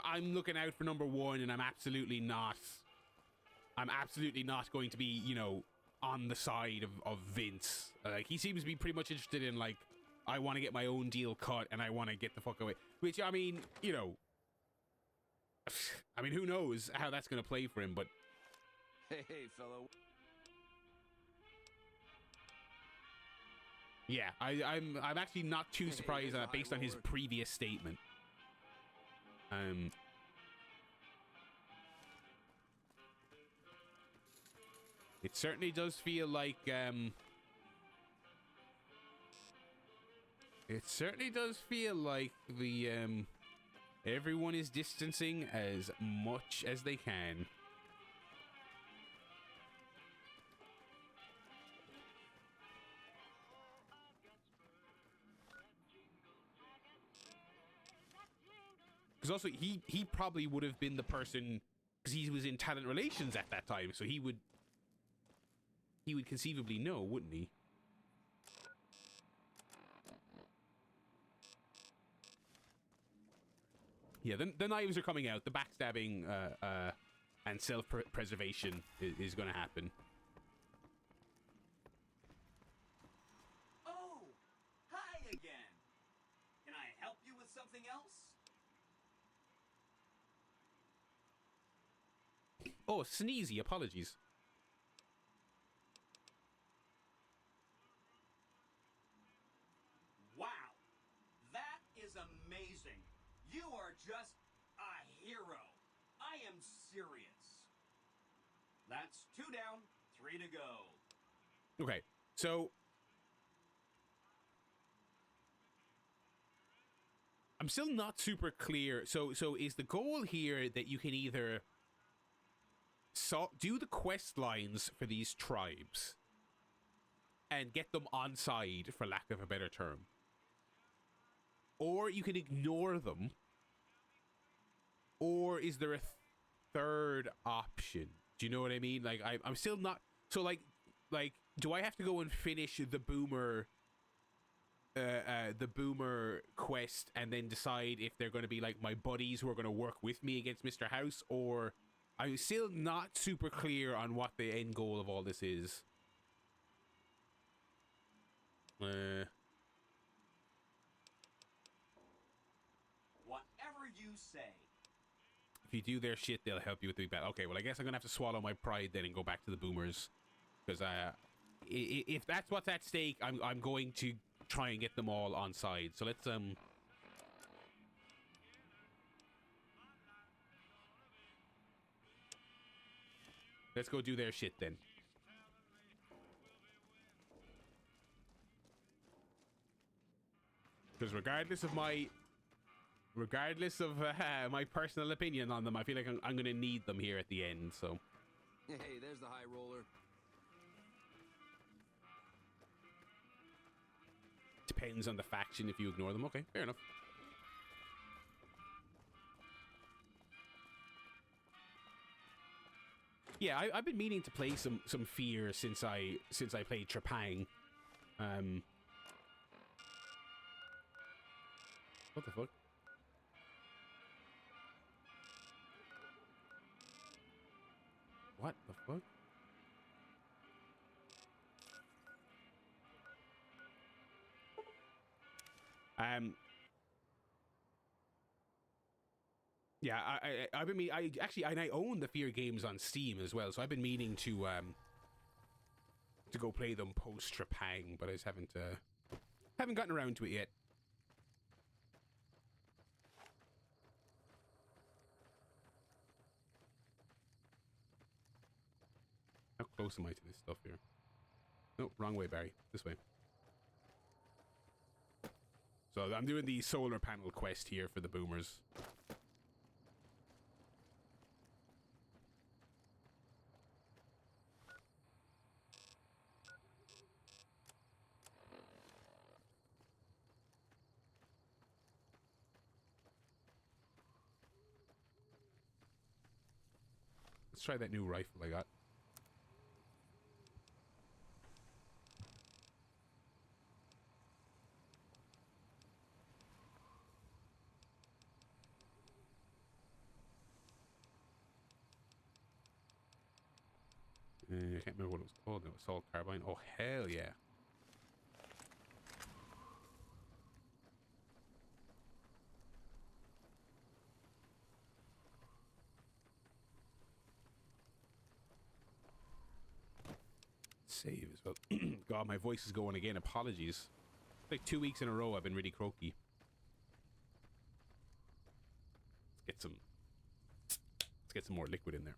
I'm looking out for number one, and I'm absolutely not going to be, you know, on the side of Vince. Like, he seems to be pretty much interested in, like, I want to get my own deal cut, and I want to get the fuck away. Which, I mean, you know... I mean, who knows how that's going to play for him, but... Hey, fellow. Yeah, I'm actually not too surprised based on his previous statement. It certainly does feel like the everyone is distancing as much as they can. Because also, he probably would have been the person, because he was in talent relations at that time, so he would conceivably know, wouldn't he? Yeah, the knives are coming out. The backstabbing and self-preservation is going to happen. Oh, hi again. Can I help you with something else? Oh, sneezy. Apologies. Wow, that is amazing. You are just a hero. I am serious. That's 2 down, 3 to go. Okay, so I'm still not super clear. So is the goal here that you can either do the quest lines for these tribes and get them on side, for lack of a better term, or you can ignore them, or is there a third option? Do you know what I mean? Like, I'm still not... So, like, do I have to go and finish the Boomer quest and then decide if they're going to be, like, my buddies who are going to work with me against Mr. House? Or I'm still not super clear on what the end goal of all this is. Whatever you say. If you do their shit, they'll help you with the big bad. Okay, well, I guess I'm gonna have to swallow my pride then and go back to the boomers, because if that's what's at stake, I'm going to try and get them all on side. So let's go do their shit then. Because regardless of my personal opinion on them, I feel like I'm going to need them here at the end, so. Hey, there's the high roller. Depends on the faction if you ignore them. Okay, fair enough. Yeah, I've been meaning to play some Fear since I played Trepang. What the fuck? What the fuck? Yeah, I've been I own the Fear games on Steam as well, so I've been meaning to go play them post Trepang, but I just haven't gotten around to it yet. How close am I to this stuff here? No, wrong way, Barry. This way. So I'm doing the solar panel quest here for the boomers. Let's try that new rifle I got. I can't remember what it was called. It was Assault Carbine. Oh, hell yeah. Save as well. God, my voice is going again. Apologies. Like 2 weeks in a row I've been really croaky. Let's get some more liquid in there.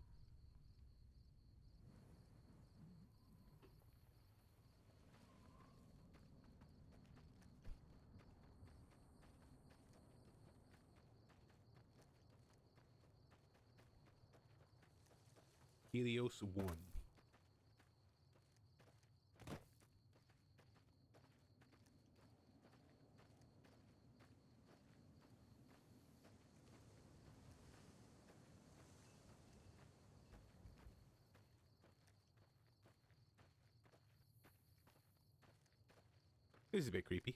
Helios 1. This is a bit creepy.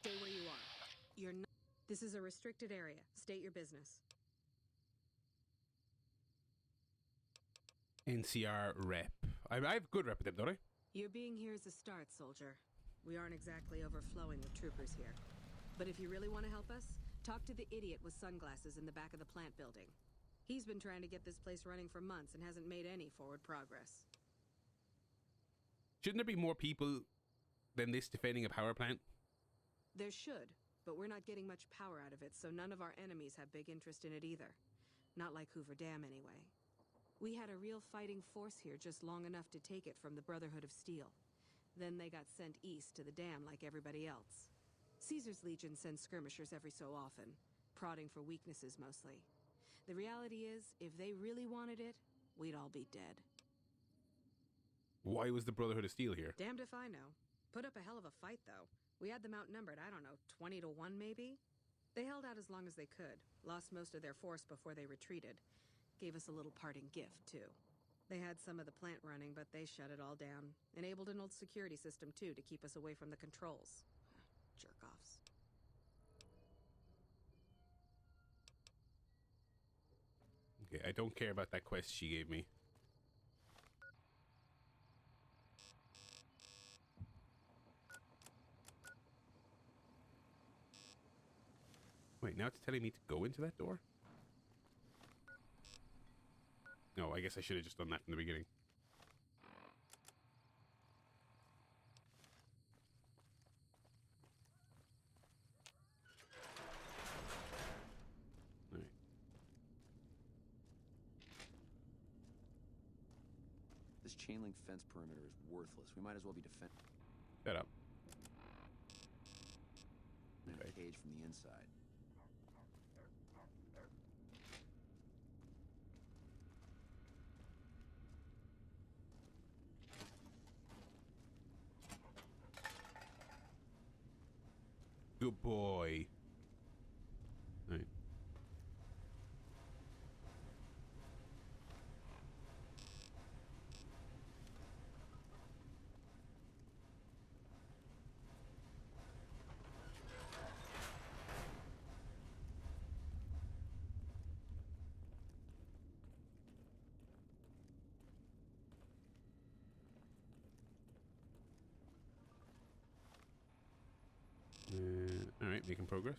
Stay where you are. You're not. This is a restricted area. State your business. NCR rep. I have good rep with them, don't I? Your being here is a start, soldier. We aren't exactly overflowing with troopers here. But if you really want to help us, talk to the idiot with sunglasses in the back of the plant building. He's been trying to get this place running for months and hasn't made any forward progress. Shouldn't there be more people than this defending a power plant? There should, but we're not getting much power out of it, so none of our enemies have big interest in it either. Not like Hoover Dam, anyway. We had a real fighting force here just long enough to take it from the Brotherhood of Steel. Then they got sent east to the dam like everybody else. Caesar's Legion sends skirmishers every so often, prodding for weaknesses mostly. The reality is, if they really wanted it, we'd all be dead. Why was the Brotherhood of Steel here? Damned if I know. Put up a hell of a fight, though. We had them outnumbered, I don't know, 20 to 1 maybe? They held out as long as they could, lost most of their force before they retreated. Gave us a little parting gift, too. They had some of the plant running, but they shut it all down. Enabled an old security system, too, to keep us away from the controls. Jerk-offs. Okay, I don't care about that quest she gave me. Wait, now it's telling me to go into that door? No, I guess I should have just done that from the beginning. Alright. This chain link fence perimeter is worthless. We might as well be defending. Shut up. In a cage from the inside. Good boy. Right. All right, making progress.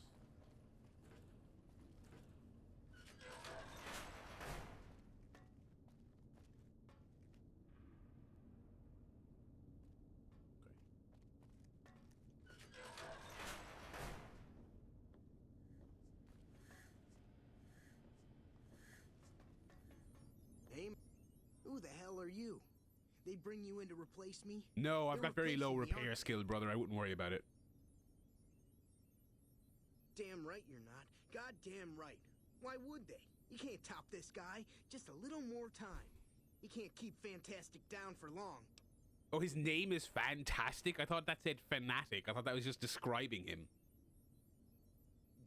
Hey, who the hell are you? They bring you in to replace me? No, I've They're got very low replacing me, repair aren't skill, brother. I wouldn't worry about it. Damn right you're not. Goddamn right. Why would they? You can't top this guy. Just a little more time. You can't keep Fantastic down for long. Oh, his name is Fantastic? I thought that said Fanatic. I thought that was just describing him.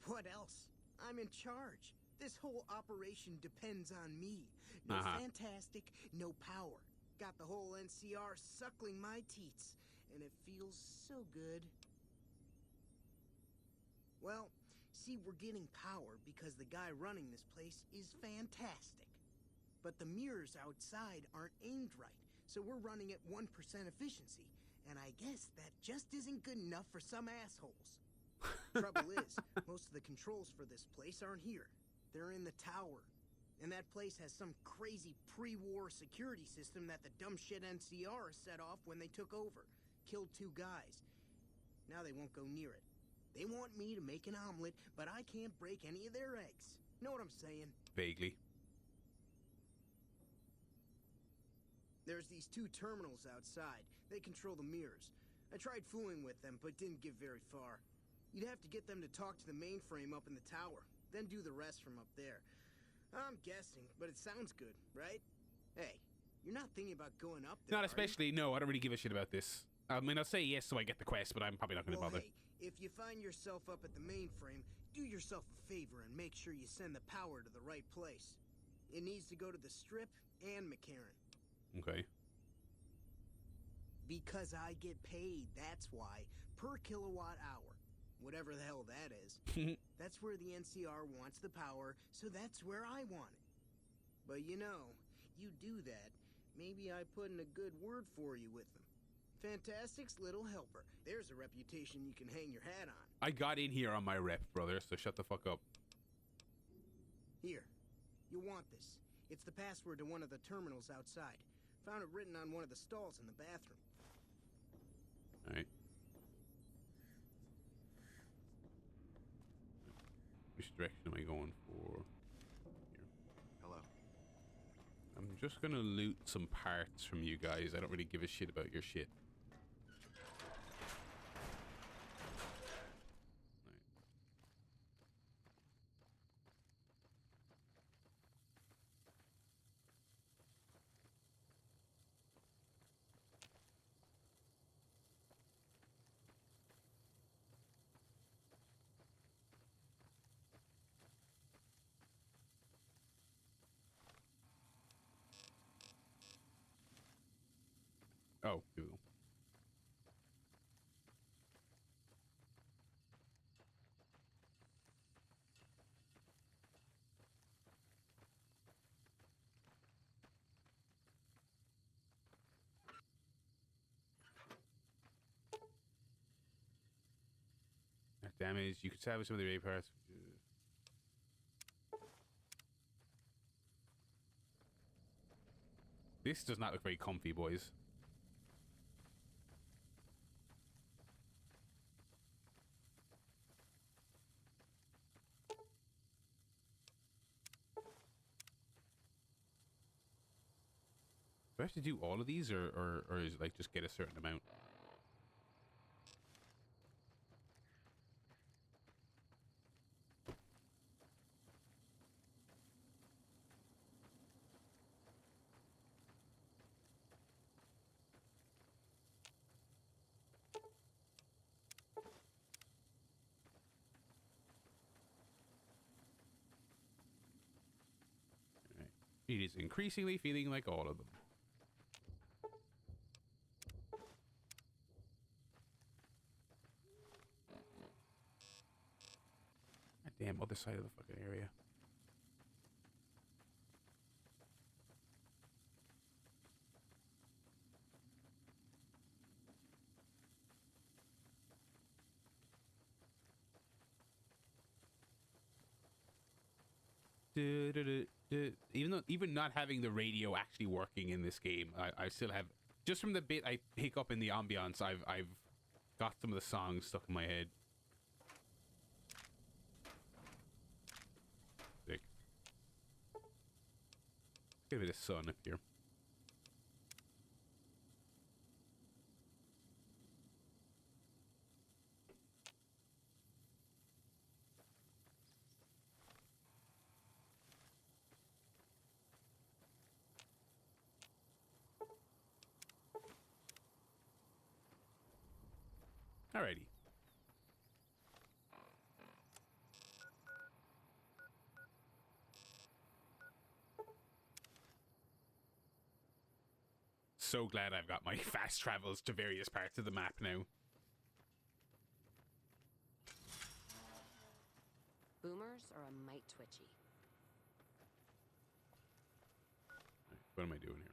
What else? I'm in charge. This whole operation depends on me. No Fantastic, no power. Got the whole NCR suckling my teats, and it feels so good. Well, see, we're getting power because the guy running this place is fantastic. But the mirrors outside aren't aimed right, so we're running at 1% efficiency. And I guess that just isn't good enough for some assholes. Trouble is, most of the controls for this place aren't here. They're in the tower. And that place has some crazy pre-war security system that the dumb shit NCR set off when they took over. Killed 2 guys. Now they won't go near it. They want me to make an omelet, but I can't break any of their eggs. Know what I'm saying? Vaguely. There's these 2 terminals outside. They control the mirrors. I tried fooling with them, but didn't get very far. You'd have to get them to talk to the mainframe up in the tower, then do the rest from up there. I'm guessing, but it sounds good, right? Hey, you're not thinking about going up there, Not especially, no, I don't really give a shit about this. I mean, I'll say yes so I get the quest, but I'm probably not going to bother. Hey, if you find yourself up at the mainframe, do yourself a favor and make sure you send the power to the right place. It needs to go to the Strip and McCarran. Okay. Because I get paid, that's why. Per kilowatt hour. Whatever the hell that is. That's where the NCR wants the power, so that's where I want it. But you know, you do that, maybe I put in a good word for you with them. Fantastic's little helper. There's a reputation you can hang your hat on. I got in here on my rep, brother, so shut the fuck up. Here, you want this. It's the password to one of the terminals outside. Found it written on one of the stalls in the bathroom. Alright. Which direction am I going for? Here. Hello. I'm just gonna loot some parts from you guys. I don't really give a shit about your shit. Oh, here we go. Damage. You could salvage some of the raid parts. This does not look very comfy, boys. Do I have to do all of these, or is it like just get a certain amount? It is increasingly feeling like all of them. God damn, other side of the fucking area. Even not having the radio actually working in this game, I still have, just from the bit I pick up in the ambiance, I've got some of the songs stuck in my head. Sick. Get a bit of sun up here. Alrighty. So glad I've got my fast travels to various parts of the map now. Boomers are a mite twitchy. What am I doing here?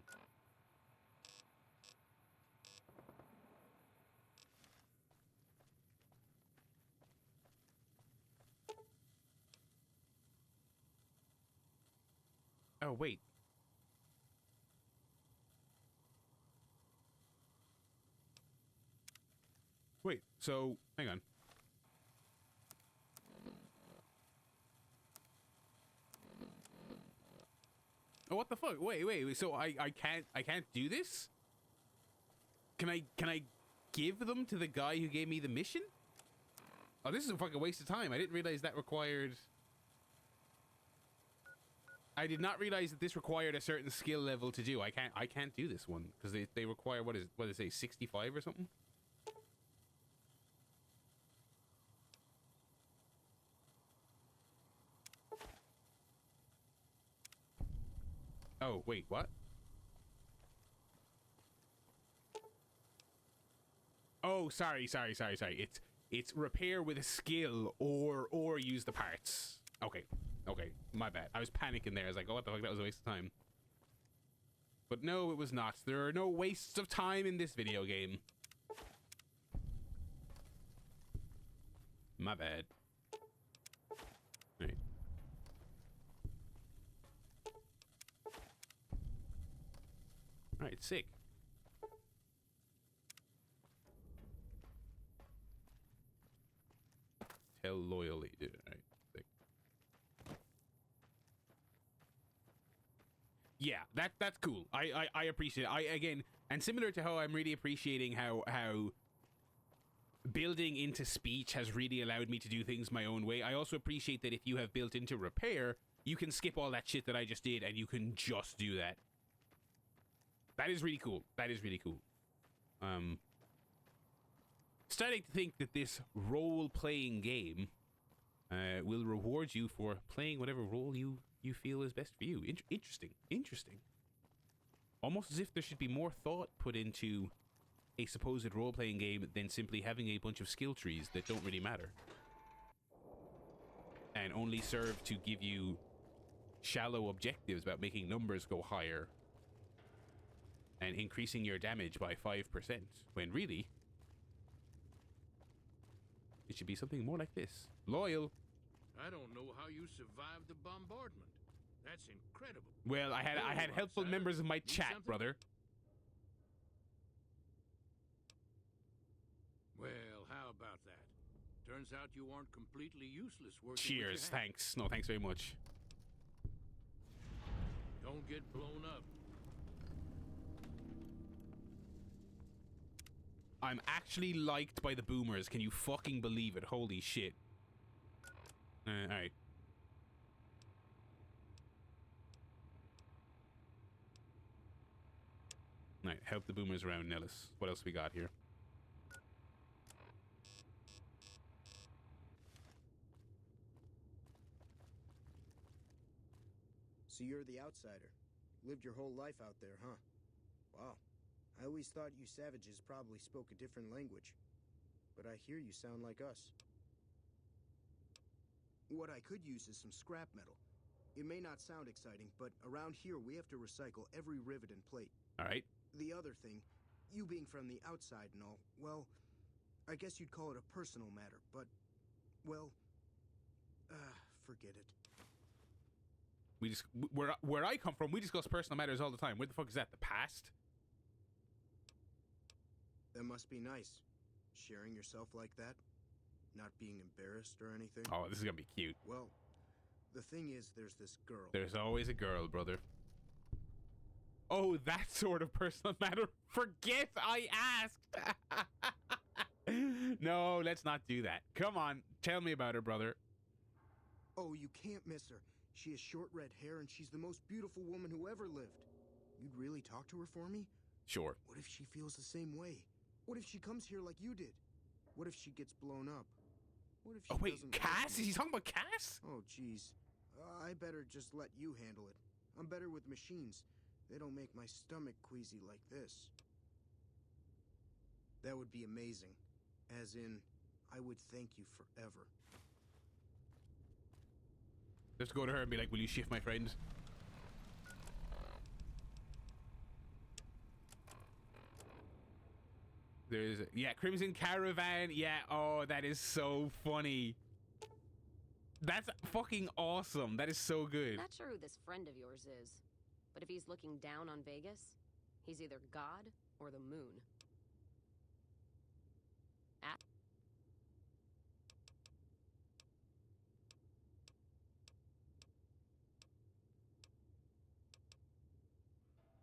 Oh, wait. Wait, so, hang on. Oh, what the fuck? Wait, so I can't do this? Can I give them to the guy who gave me the mission? Oh, this is a fucking waste of time. I didn't realize that required... I did not realize that this required a certain skill level to do. I can't do this one because they require, what did it say, 65 or something? Oh, wait, what? Oh, sorry. It's repair with a skill or use the parts. Okay, my bad. I was panicking there. I was like, oh, what the fuck, that was a waste of time. But no, it was not. There are no wastes of time in this video game. My bad. Right. Alright, sick. Tell loyally. Alright, sick. Yeah, that's cool. I appreciate it. Again, and similar to how I'm really appreciating how building into speech has really allowed me to do things my own way. I also appreciate that if you have built into repair, you can skip all that shit that I just did and you can just do that. That is really cool. That is really cool. Starting to think that this role-playing game will reward you for playing whatever role you feel is best for you. Interesting. Almost as if there should be more thought put into a supposed role-playing game than simply having a bunch of skill trees that don't really matter and only serve to give you shallow objectives about making numbers go higher and increasing your damage by 5%, when really it should be something more like this. Loyal. I don't know how you survived the bombardment. That's incredible. Well, I had helpful members of my chat, brother. Well, how about that? Turns out you aren't completely useless working with Cheers, your hands. thanks. No, thanks very much. Don't get blown up. I'm actually liked by the boomers. Can you fucking believe it? Holy shit. Alright. Alright, help the boomers around Nellis. What else we got here? So you're the outsider. Lived your whole life out there, huh? Wow. I always thought you savages probably spoke a different language. But I hear you sound like us. What I could use is some scrap metal. It may not sound exciting, but around here we have to recycle every rivet and plate. Alright. The other thing, you being from the outside and all, well, I guess you'd call it a personal matter, but, well, forget it. We just where I come from, we discuss personal matters all the time. Where the fuck is that? The past? That must be nice. Sharing yourself like that. Not being embarrassed or anything. Oh, this is gonna be cute. Well, the thing is, there's this girl. There's always a girl, brother. Oh, that sort of personal matter. Forget I asked. No, let's not do that. Come on, tell me about her, brother. Oh, you can't miss her. She has short red hair and she's the most beautiful woman who ever lived. You'd really talk to her for me? Sure. What if she feels the same way? What if she comes here like you did? What if she gets blown up? What if she doesn't Cass? Is he talking about Cass? Oh, jeez. I better just let you handle it. I'm better with machines. They don't make my stomach queasy like this. That would be amazing. As in, I would thank you forever. Just go to her and be like, will you shift my friend? There's, yeah, Crimson Caravan. Yeah, oh, that is so funny. That's fucking awesome. That is so good. Not sure who this friend of yours is, but if he's looking down on Vegas, he's either God or the moon.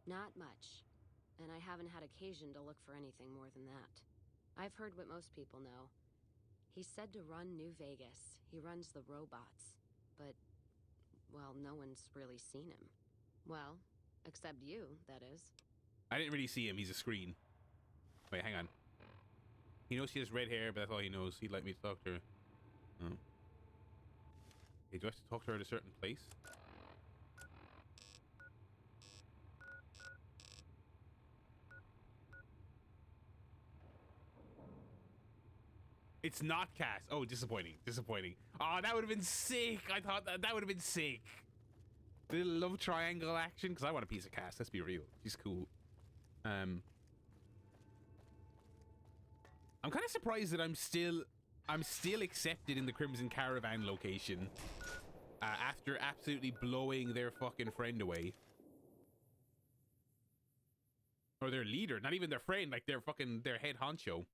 Not much, and I haven't had occasion to look for anything more than that. I've heard what most people know. He's said to run New Vegas. He runs the robots, but, well, no one's really seen him. Well, except you, that is. I didn't really see him. He's a screen. Wait, hang on. He knows she has red hair, but that's all he knows. He'd like me to talk to her. Oh. Okay, do I have to talk to her at a certain place? It's not Cass. Oh, disappointing. Disappointing. Oh, that would have been sick. I thought that would have been sick. Little love triangle action. Because I want a piece of Cass. Let's be real. She's cool. I'm kind of surprised that I'm still accepted in the Crimson Caravan location. After absolutely blowing their fucking friend away. Or their leader. Not even their friend. Like their head honcho.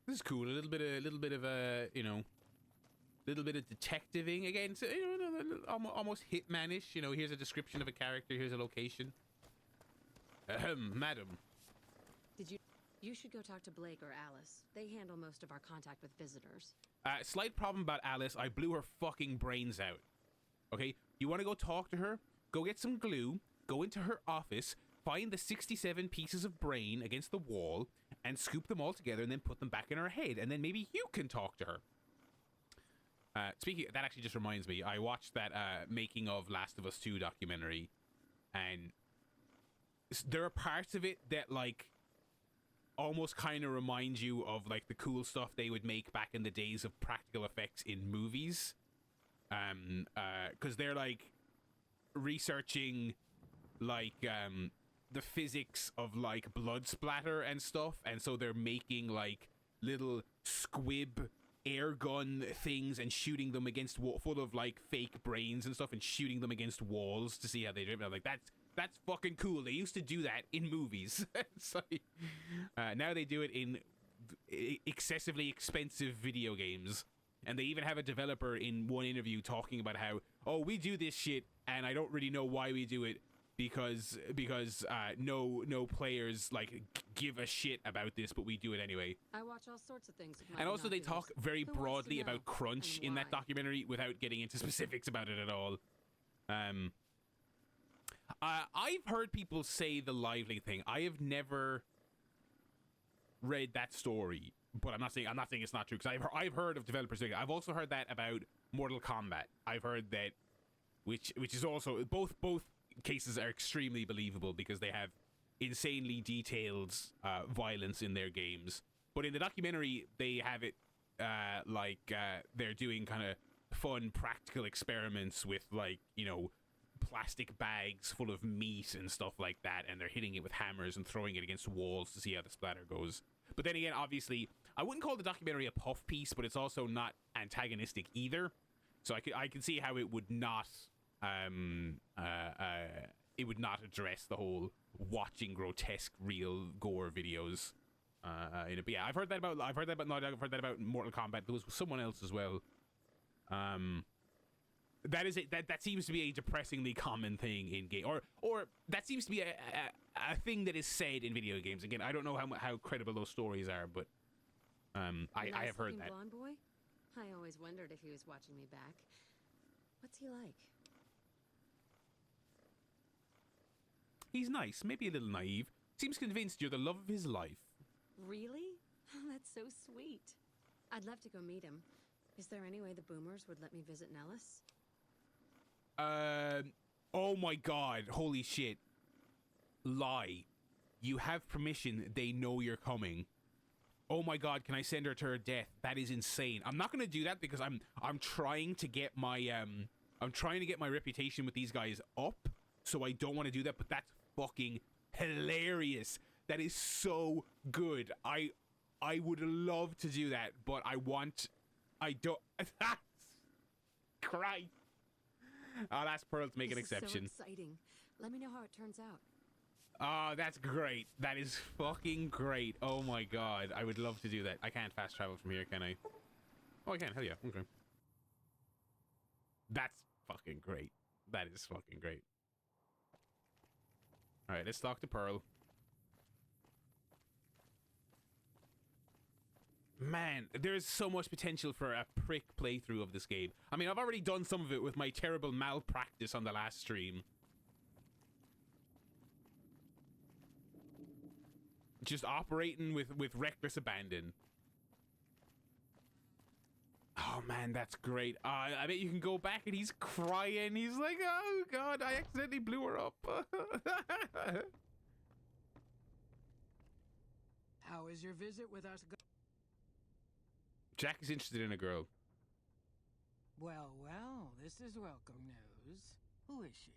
This is cool. A little bit of you know, little bit of detectiving again. So, you know, almost Hitman-ish. You know, here's a description of a character. Here's a location. Madam. You should go talk to Blake or Alice. They handle most of our contact with visitors. Slight problem about Alice. I blew her fucking brains out. Okay, you want to go talk to her? Go get some glue. Go into her office. Find the 67 pieces of brain against the wall and scoop them all together and then put them back in her head. And then maybe you can talk to her. Speaking, that actually just reminds me. I watched that making of Last of Us 2 documentary, and there are parts of it that like almost kind of remind you of like the cool stuff they would make back in the days of practical effects in movies. Because they're like researching like the physics of like blood splatter and stuff, and so they're making like little squib air gun things and shooting them against full of like fake brains and stuff, and shooting them against walls to see how they drift. I'm like, that's fucking cool. They used to do that in movies. It's like, now they do it in excessively expensive video games. And they even have a developer in one interview talking about how, oh, we do this shit and I don't really know why we do it because no players like give a shit about this, but we do it anyway. I watch all sorts of things. With my And also they binoculars. talk very Who wants to broadly know? about crunch And in that why? documentary without getting into specifics about it at all. I've heard people say the Lively thing. I have never read that story, but I'm not saying it's not true, because I've heard of developers doing it. I've also heard that about Mortal Kombat. I've heard that, which is also both cases are extremely believable because they have insanely detailed violence in their games. But in the documentary, they have it they're doing kind of fun practical experiments with, like, you know, plastic bags full of meat and stuff like that, and they're hitting it with hammers and throwing it against walls to see how the splatter goes. But then again, obviously, I wouldn't call the documentary a puff piece, but it's also not antagonistic either. So I can see how it would not address the whole watching grotesque real gore videos. But yeah, I've heard that about Naughty Dog. I've heard that about Mortal Kombat. There was someone else as well. That is it. That seems to be a depressingly common thing in game, or that seems to be a thing that is said in video games. Again, I don't know how credible those stories are, but I have heard that. Blonde boy? I always wondered if he was watching me back. What's he like? He's nice, maybe a little naive. Seems convinced you're the love of his life. Really? Oh, that's so sweet. I'd love to go meet him. Is there any way the Boomers would let me visit Nellis? Oh my god, holy shit. Lie. You have permission, they know you're coming. Oh my god, can I send her to her death? That is insane. I'm not gonna do that because I'm trying to get my reputation with these guys up, so I don't want to do that, but that's fucking hilarious. That is so good. I would love to do that, but I don't. Christ. I'll ask Pearl to make an exception. So exciting. Let me know how it turns out. Oh, that's great. That is fucking great. Oh my god. I would love to do that. I can't fast travel from here, can I? Oh, I can. Hell yeah. Okay. That's fucking great. That is fucking great. Alright, let's talk to Pearl. Man, there's so much potential for a prick playthrough of this game. I mean, I've already done some of it with my terrible malpractice on the last stream. Just operating with reckless abandon. Oh man, that's great. I bet you can go back and he's crying. He's like, oh god, I accidentally blew her up. How is your visit with us? Jack is interested in a girl. Well, this is welcome news. Who is she?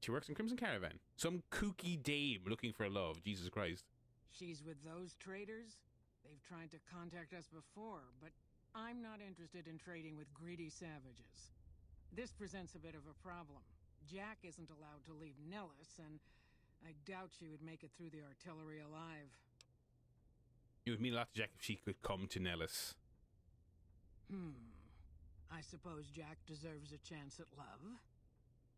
She works in Crimson Caravan. Some kooky dame looking for love. Jesus Christ. She's with those traders? They've tried to contact us before, but I'm not interested in trading with greedy savages. This presents a bit of a problem. Jack isn't allowed to leave Nellis, and I doubt she would make it through the artillery alive. It would mean a lot to Jack if she could come to Nellis. I suppose Jack deserves a chance at love.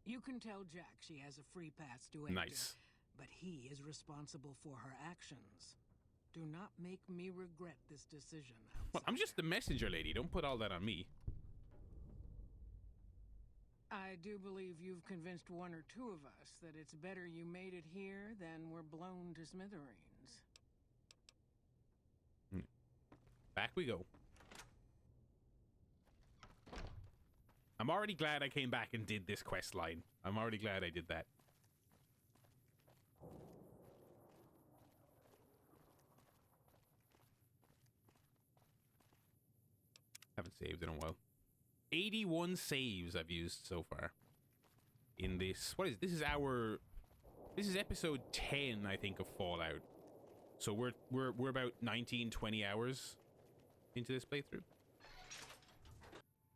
You can tell Jack she has a free pass to enter, Nice. but he is responsible for her actions. Do not make me regret this decision. Well, I'm just the messenger lady. Don't put all that on me. I do believe you've convinced one or two of us that it's better you made it here than were blown to smithereens. Back we go. I'm already glad I came back and did this quest line. I'm already glad I did that. Haven't saved in a while. 81 saves I've used so far in this. What is this? This is episode 10, I think, of Fallout. So we're about 19, 20 hours into this playthrough.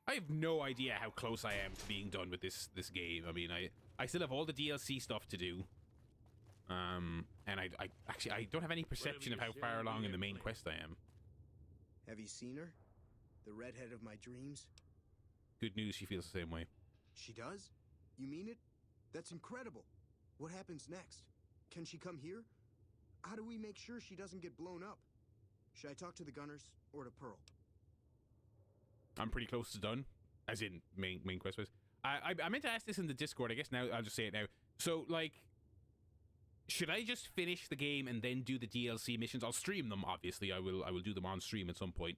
I have no idea how close I am to being done with this game. I mean, I still have all the DLC stuff to do. And I actually I don't have any perception of how far along in the main quest I am. Have you seen her? The redhead of my dreams? Good news, she feels the same way. She does? You mean it? That's incredible. What happens next? Can she come here? How do we make sure she doesn't get blown up? Should I talk to the Gunners or to Pearl? I'm pretty close to done, as in main quest wise. I meant to ask this in the Discord. I guess now I'll just say it now. So, like, should I just finish the game and then do the DLC missions? I'll stream them, obviously. I will do them on stream at some point.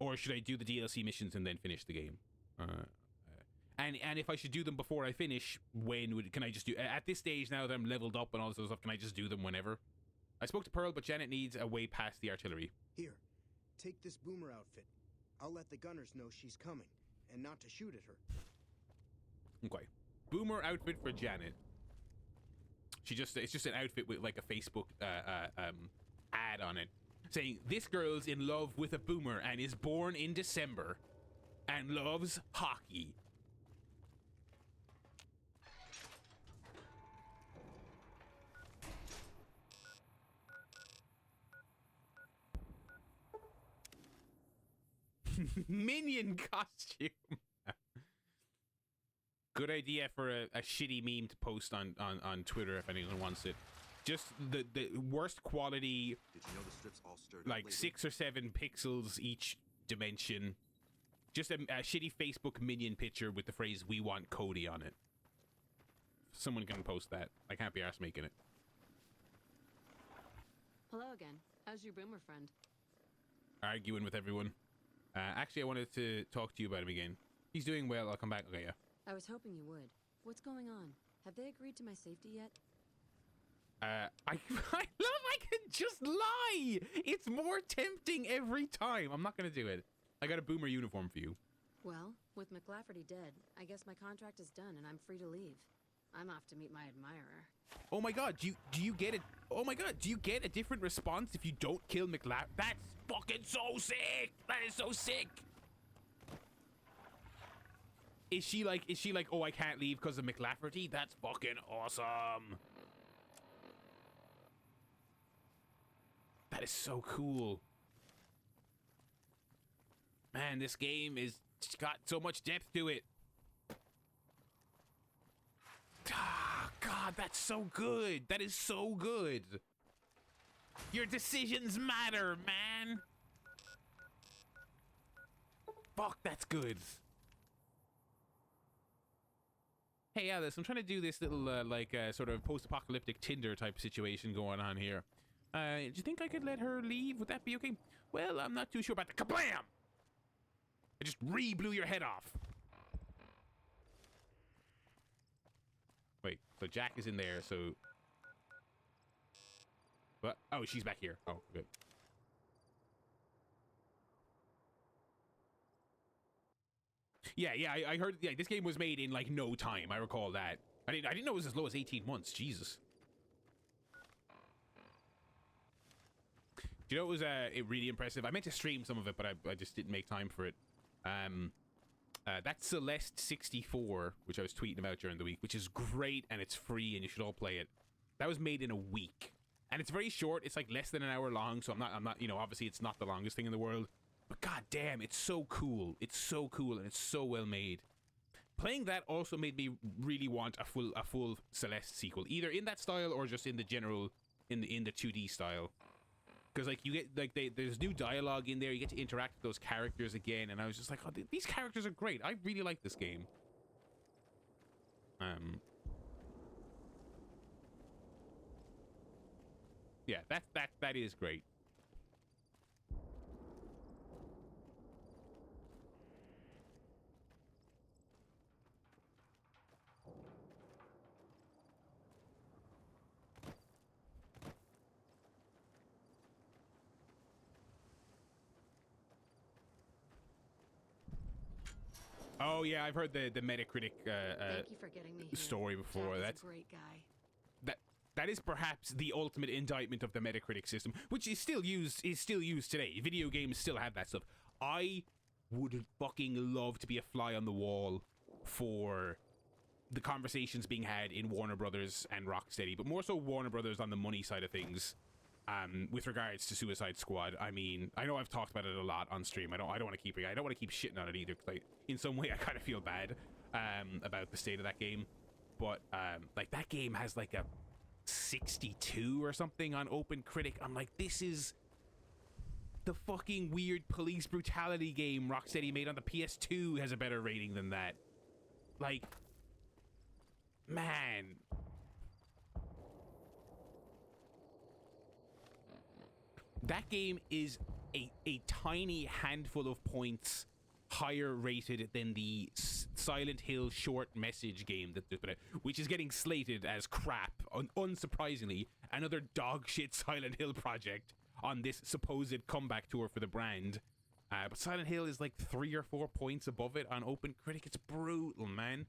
Or should I do the DLC missions and then finish the game? And if I should do them before I finish, can I just do at this stage now that I'm leveled up and all this other stuff? Can I just do them whenever? I spoke to Pearl, but Janet needs a way past the artillery. Here, take this boomer outfit. I'll let the Gunners know she's coming, and not to shoot at her. Okay. Boomer outfit for Janet. It's just an outfit with like a Facebook ad on it saying this girl's in love with a boomer and is born in December and loves hockey. Minion costume. Good idea for a shitty meme to post on Twitter if anyone wants it. Just the worst quality. Did you know the strips all stirred like 6 or 7 pixels each dimension. Just a shitty Facebook minion picture with the phrase "We want Cody" on it. Someone can post that. I can't be arsed making it. Hello again. How's your boomer friend? Arguing with everyone. Actually, I wanted to talk to you about him again. He's doing well. I'll come back. Okay, yeah. I was hoping you would. What's going on? Have they agreed to my safety yet? I love I can just lie. It's more tempting every time. I'm not gonna do it. I got a boomer uniform for you. Well, with McLafferty dead, I guess my contract is done and I'm free to leave. I'm off to meet my admirer. Oh my god, do you get it? Oh my god, do you get a different response if you don't kill McLafferty? That's fucking so sick. That is so sick. Is she like, oh, I can't leave because of McLafferty? That's fucking awesome. That is so cool. Man, this game is got so much depth to it. Ah, God, that's so good. That is so good. Your decisions matter, man. Fuck, that's good. Hey, Alice, I'm trying to do this little, sort of post-apocalyptic Tinder type situation going on here. Do you think I could let her leave? Would that be okay? Well, I'm not too sure about the kablam! I just blew your head off. Wait, so Jack is in there, so... What? Oh, she's back here. Oh, good. Yeah, I heard. Yeah, this game was made in like no time. I recall that. I didn't know it was as low as 18 months. Jesus. Do you know what was really impressive? I meant to stream some of it, but I just didn't make time for it. That's Celeste 64, which I was tweeting about during the week, which is great and it's free and you should all play it. That was made in a week, and it's very short. It's like less than an hour long, so I'm not. You know, obviously it's not the longest thing in the world. But god damn, it's so cool. It's so cool and it's so well made. Playing that also made me really want a full Celeste sequel, either in that style or just in the general in the 2D style. Because like you get like there's new dialogue in there, you get to interact with those characters again, and I was just like, oh, these characters are great. I really like this game. Yeah, that is great. Oh yeah, I've heard the Metacritic Thank you for getting me here. story before. Jack is That's a great guy. that is perhaps the ultimate indictment of the Metacritic system, which is still used today. Video games still have that stuff. I would fucking love to be a fly on the wall for the conversations being had in Warner Brothers and Rocksteady, but more so Warner Brothers on the money side of things. With regards to Suicide Squad, I mean, I know I've talked about it a lot on stream. I don't want to keep shitting on it either, because in some way I kind of feel bad about the state of that game. But like, that game has like a 62 or something on OpenCritic. I'm like, this is the fucking weird police brutality game Rocksteady made on the PS2 has a better rating than that. Like, man. That game is a tiny handful of points higher rated than the Silent Hill short message game that there's been out, which is getting slated as crap. Unsurprisingly, another dog shit Silent Hill project on this supposed comeback tour for the brand. But Silent Hill is like 3 or 4 points above it on OpenCritic. It's brutal, man.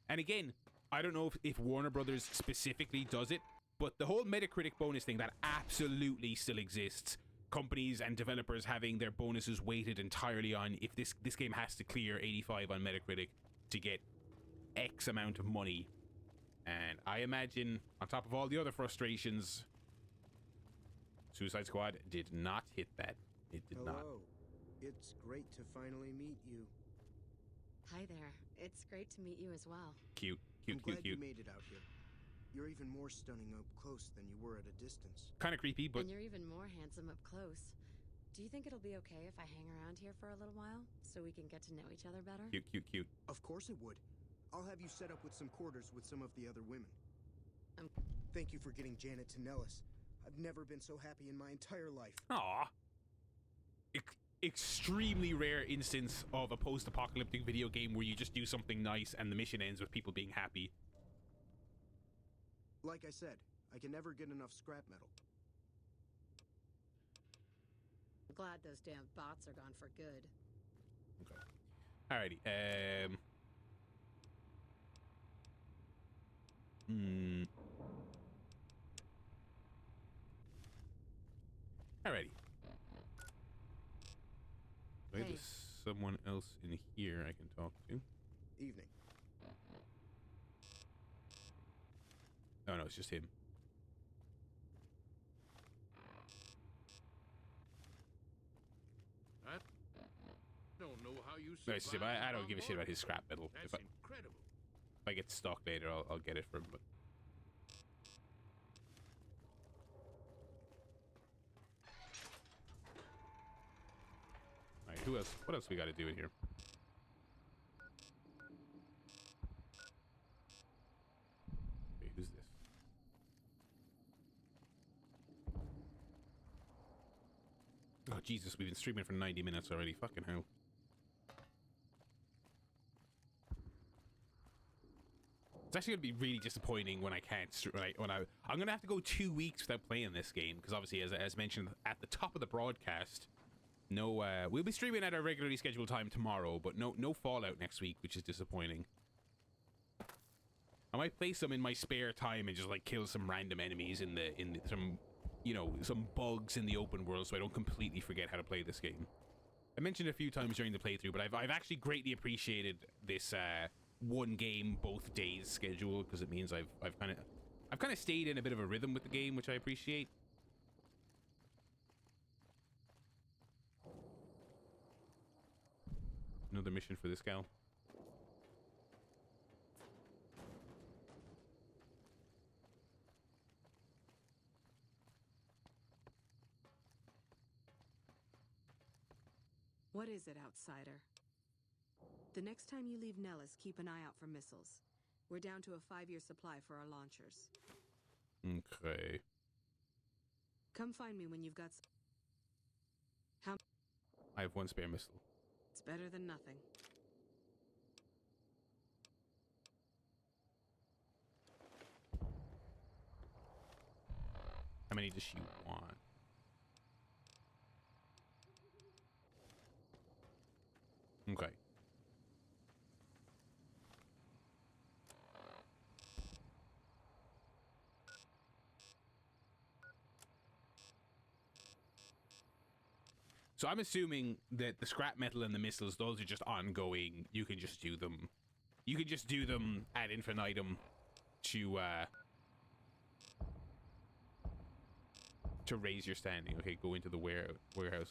And again, I don't know if Warner Brothers specifically does it, but the whole Metacritic bonus thing, that absolutely still exists. Companies and developers having their bonuses weighted entirely on if this game has to clear 85 on Metacritic to get X amount of money. And I imagine, on top of all the other frustrations, Suicide Squad did not hit that. It did not. Hello. It's great to finally meet you. Hi there. It's great to meet you as well. Cute. I'm glad you made it out here. You're even more stunning up close than you were at a distance. Kind of creepy, but... And you're even more handsome up close. Do you think it'll be okay if I hang around here for a little while, so we can get to know each other better? Cute. Of course it would. I'll have you set up with some quarters with some of the other women. Thank you for getting Janet to Nellis. I've never been so happy in my entire life. Aww. Extremely rare instance of a post-apocalyptic video game where you just do something nice and the mission ends with people being happy. Like I said, I can never get enough scrap metal. I'm glad those damn bots are gone for good. Okay. Alrighty. Alrighty. Wait, there's someone else in here I can talk to. Evening. Oh no, it's just him. I don't know how you No, it's just him. I don't give a shit about his bombardment. scrap metal. That's incredible. If I get stuck later, I'll get it from him. But alright, who else? What else we got to do in here? Wait, who's this? Oh Jesus, we've been streaming for 90 minutes already. Fucking hell. It's actually gonna be really disappointing when I can't. I'm gonna have to go 2 weeks without playing this game because obviously, as mentioned at the top of the broadcast, no, we'll be streaming at our regularly scheduled time tomorrow, but no Fallout next week, which is disappointing. I might play some in my spare time and just like kill some random enemies in some, you know, some bugs in the open world, so I don't completely forget how to play this game. I mentioned it a few times during the playthrough, but I've actually greatly appreciated this one game both days schedule because it means I've kind of stayed in a bit of a rhythm with the game, which I appreciate. Another mission for this gal. What is it, outsider? The next time you leave Nellis, keep an eye out for missiles. We're down to a 5-year supply for our launchers. Okay. Come find me when you've got How? I have one spare missile. It's better than nothing. How many does she want? Okay. So I'm assuming that the scrap metal and the missiles, those are just ongoing. You can just do them. You can just do them ad infinitum to raise your standing. Okay, go into the warehouse. Okay.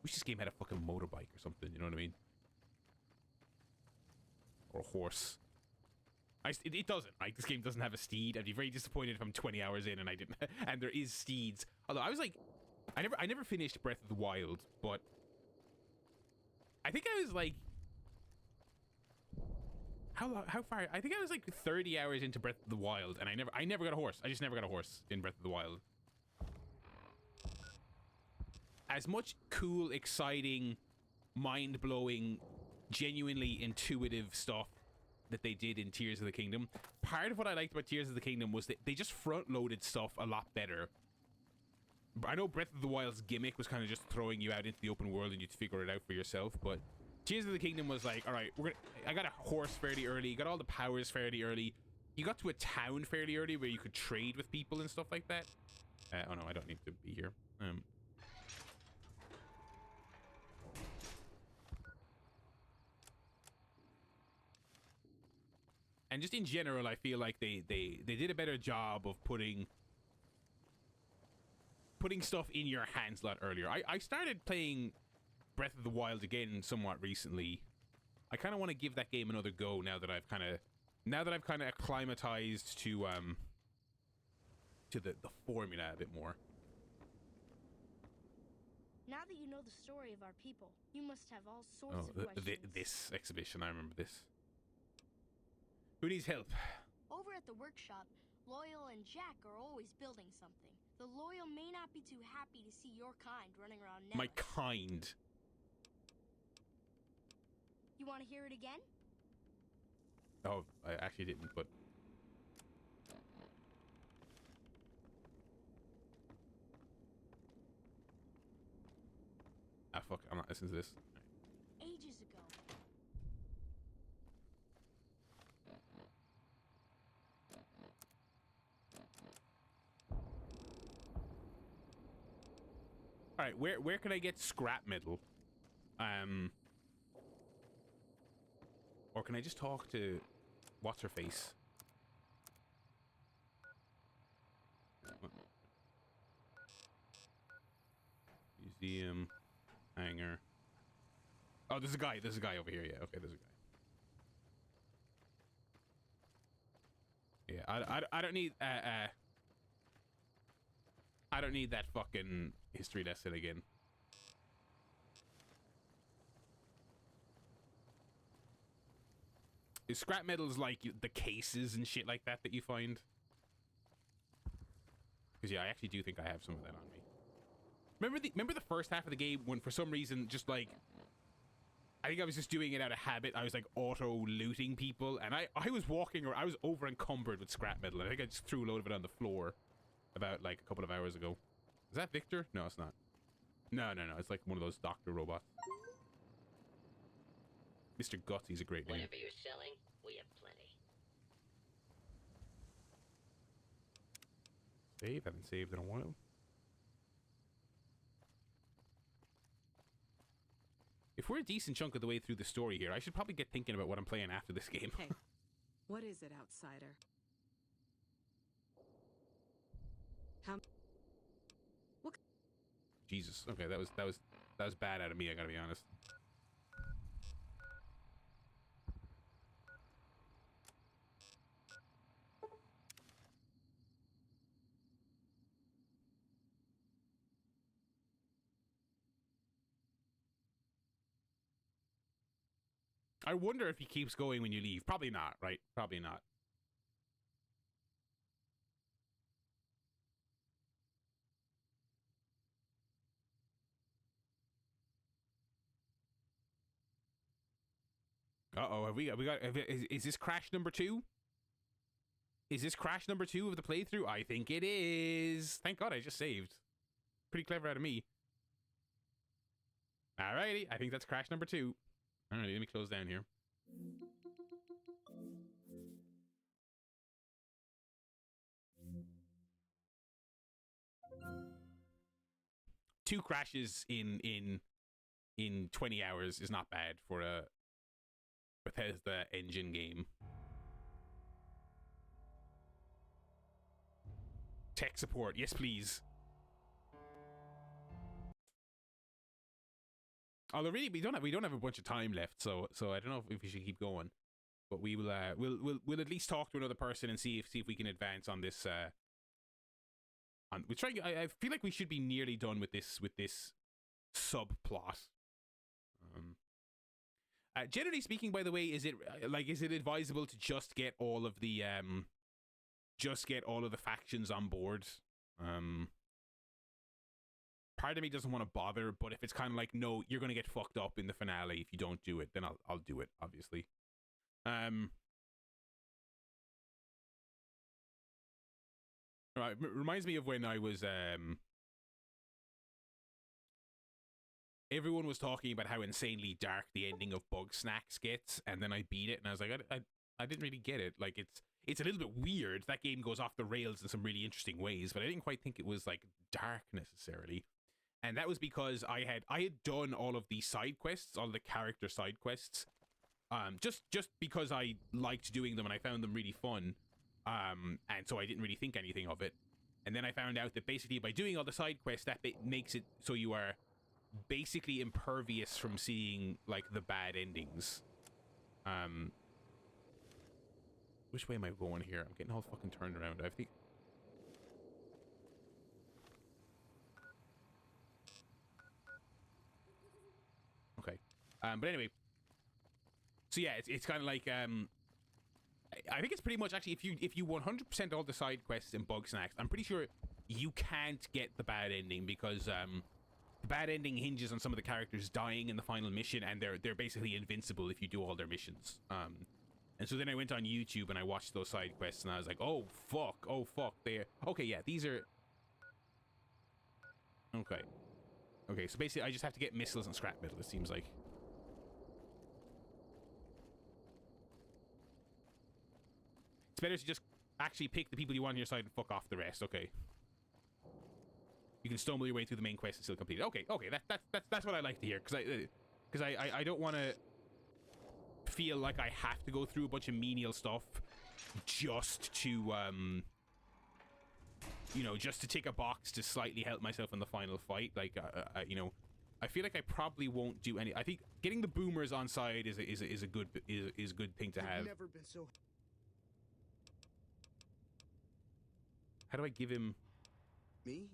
Wish this game had a fucking motorbike or something, you know what I mean? Or a horse. It doesn't, right? This game doesn't have a steed. I'd be very disappointed if I'm 20 hours in and I didn't and there is steeds. Although I was like I never finished Breath of the Wild, but I think I was like how far? I think I was like 30 hours into Breath of the Wild and I never got a horse. I just never got a horse in Breath of the Wild. As much cool, exciting, mind-blowing, genuinely intuitive stuff that they did in Tears of the Kingdom, part of what I liked about Tears of the Kingdom was that they just front-loaded stuff a lot better. I know Breath of the Wild's gimmick was kind of just throwing you out into the open world and you'd figure it out for yourself, but Tears of the Kingdom was like, all right, I got a horse fairly early, got all the powers fairly early. You got to a town fairly early where you could trade with people and stuff like that. Oh no, I don't need to be here. And just in general, I feel like they did a better job of putting stuff in your hands a lot earlier. I started playing Breath of the Wild again somewhat recently. I kind of want to give that game another go now that I've kind of acclimatized to the formula a bit more. Now that you know the story of our people, you must have all sorts of questions. This exhibition, I remember this. Who needs help? Over at the workshop, Loyal and Jack are always building something. The Loyal may not be too happy to see your kind running around now. My kind. You want to hear it again? Oh, I actually didn't, but... Ah, fuck, I'm not listening to this. Ages ago. Alright, where can I get scrap metal? Or can I just talk to what's-her-face? Museum, hangar. Oh, there's a guy over here. Yeah, okay, there's a guy. Yeah, I don't need I don't need that fucking history lesson again. Is scrap metals like the cases and shit like that you find? Because yeah, I actually do think I have some of that on me. Remember the first half of the game when for some reason just like I think I was just doing it out of habit. I was like auto looting people and I was walking or I was over encumbered with scrap metal. I think I just threw a load of it on the floor about like a couple of hours ago. Is that Victor? No, it's not. No, it's like one of those doctor robots. Mr. Gutsy's a great name. Whatever you're selling, we have plenty. Save? Haven't saved in a while. If we're a decent chunk of the way through the story here, I should probably get thinking about what I'm playing after this game. Hey, what is it, outsider? What? Jesus. Okay, that was bad out of me, I gotta be honest. I wonder if he keeps going when you leave. Probably not, right? Probably not. Uh-oh, is this crash number 2? Is this crash number 2 of the playthrough? I think it is. Thank God I just saved. Pretty clever out of me. Alrighty, I think that's crash number 2. Alright, let me close down here. 2 crashes in 20 hours is not bad for a Bethesda engine game. Tech support, yes please. Although really we don't have a bunch of time left, so I don't know if we should keep going. But we will we'll at least talk to another person and see if we can advance on this we're trying. I feel like we should be nearly done with this subplot. Generally speaking, by the way, is it advisable to just get all of the factions on board? Part of me doesn't want to bother, but if it's kind of like, no, you're going to get fucked up in the finale if you don't do it, then I'll do it, obviously. Right, reminds me of when I was everyone was talking about how insanely dark the ending of Bugsnax gets, and then I beat it and I was like, I didn't really get it. Like it's a little bit weird. That game goes off the rails in some really interesting ways, but I didn't quite think it was like dark necessarily. And that was because I had done all of the side quests, all the character side quests, just because I liked doing them and I found them really fun. And so I didn't really think anything of it. And then I found out that basically by doing all the side quests, that makes it so you are basically impervious from seeing like the bad endings. Which way am I going here? I'm getting all fucking turned around. I think. Okay. But anyway. So yeah, it's kind of like I think it's pretty much actually if you 100% all the side quests in Bugsnax, I'm pretty sure you can't get the bad ending because the bad ending hinges on some of the characters dying in the final mission, and they're basically invincible if you do all their missions. And so then I went on YouTube and I watched those side quests, and I was like, oh fuck, okay, yeah, these are okay. So basically, I just have to get missiles and scrap metal. It seems like. It's better to just actually pick the people you want on your side and fuck off the rest. Okay. You can stumble your way through the main quest and still complete it. Okay. That's what I like to hear, because I don't want to feel like I have to go through a bunch of menial stuff just to just to tick a box to slightly help myself in the final fight. Like I feel like I probably won't do any. I think getting the boomers on side is a good thing to have. Never been so. How do I give him? Me?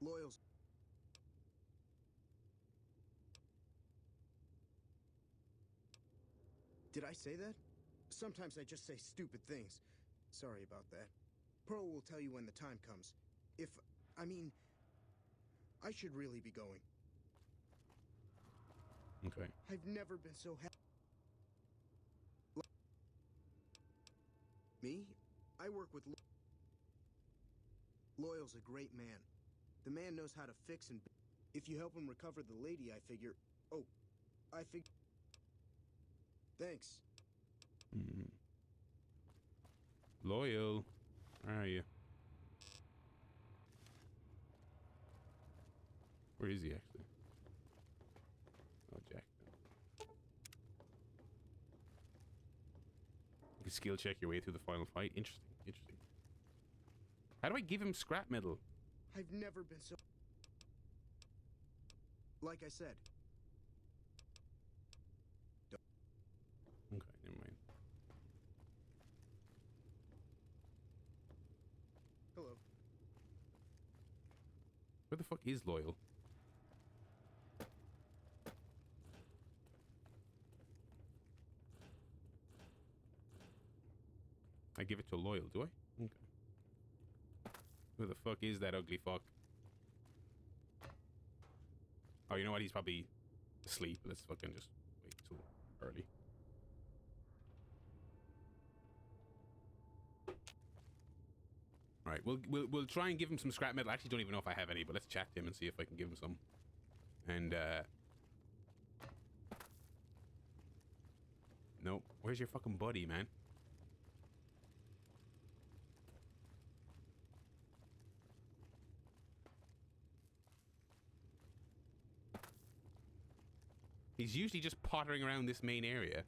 Loyals. Did I say that? Sometimes I just say stupid things. Sorry about that. Pearl will tell you when the time comes. I should really be going. Okay. I've never been so happy. Me? I work with Loyal's a great man. The man knows how to fix and... If you help him recover the lady, I figure... Oh, I figure... Thanks. Loyal. Where are you? Where is he actually? Oh, Jack. You can skill check your way through the final fight. Interesting. How do I give him scrap metal? I've never been so... Like I said. Okay, never mind. Hello. Where the fuck is Loyal? I give it to Loyal, do I? Okay. Who the fuck is that ugly fuck? Oh, you know what? He's probably asleep. Let's fucking just wait till early. Alright, we'll try and give him some scrap metal. I actually don't even know if I have any, but let's chat to him and see if I can give him some. And nope. Where's your fucking buddy, man? He's usually just pottering around this main area.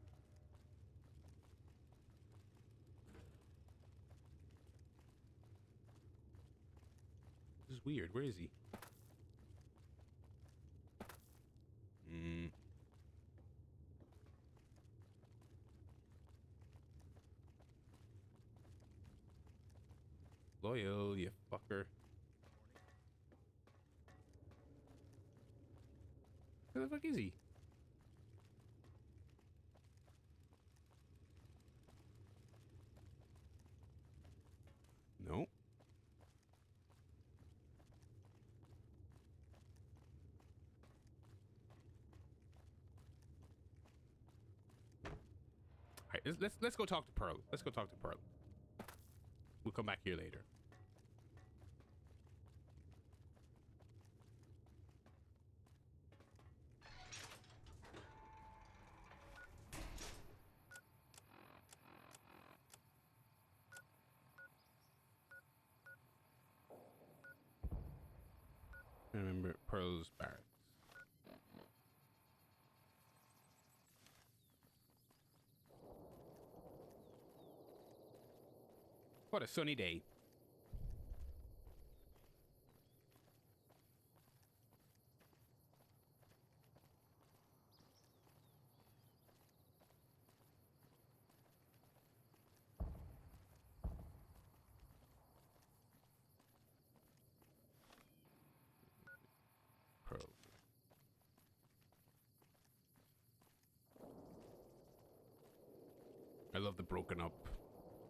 This is weird. Where is he? Loyal, you fucker. Where the fuck is he? No. Alright, let's go talk to Pearl. Let's go talk to Pearl. We'll come back here later. I remember Pearl's barracks. What a sunny day. Pearl. I love the broken up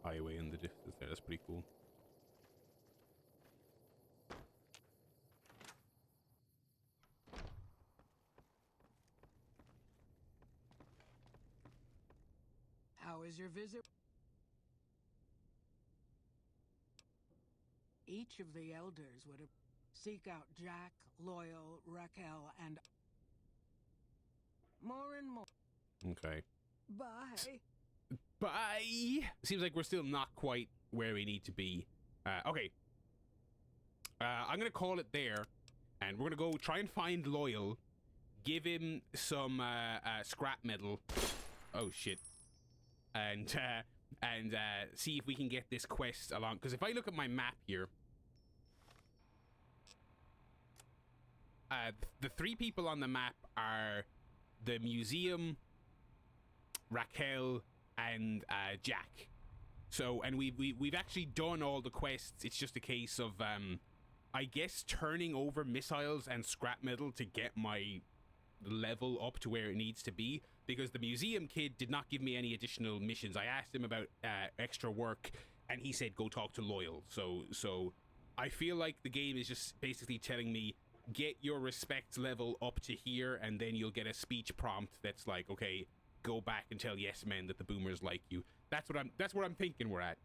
highway in the distance there. That's pretty cool. How is your visit? Each of the elders would seek out Jack, Loyal, Raquel, and more and more. Okay. Bye. Bye. Seems like we're still not quite where we need to be. Okay. I'm gonna call it there, and we're gonna go try and find Loyal, give him some scrap metal. Oh shit. And see if we can get this quest along. Because if I look at my map here, the three people on the map are the museum, Raquel, and Jack. So, and we've actually done all the quests. It's just a case of I guess turning over missiles and scrap metal to get my level up to where it needs to be, because the museum kid did not give me any additional missions. I asked him about extra work, and he said go talk to Loyal. So I feel like the game is just basically telling me get your respect level up to here, and then you'll get a speech prompt that's like, okay, go back and tell yes men that the boomers like you. That's what I'm thinking we're at.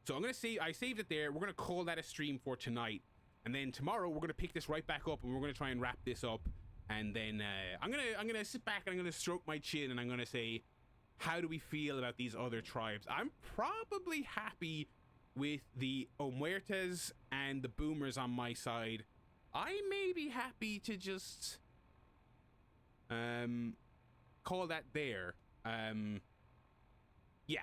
So I'm gonna say I saved it there. We're gonna call that a stream for tonight, and then tomorrow we're gonna pick this right back up, and we're gonna try and wrap this up. And then I'm gonna sit back and I'm gonna stroke my chin, and I'm gonna say, how do we feel about these other tribes? I'm probably happy with the Omuertes and the boomers on my side. I may be happy to just call that there. Yeah.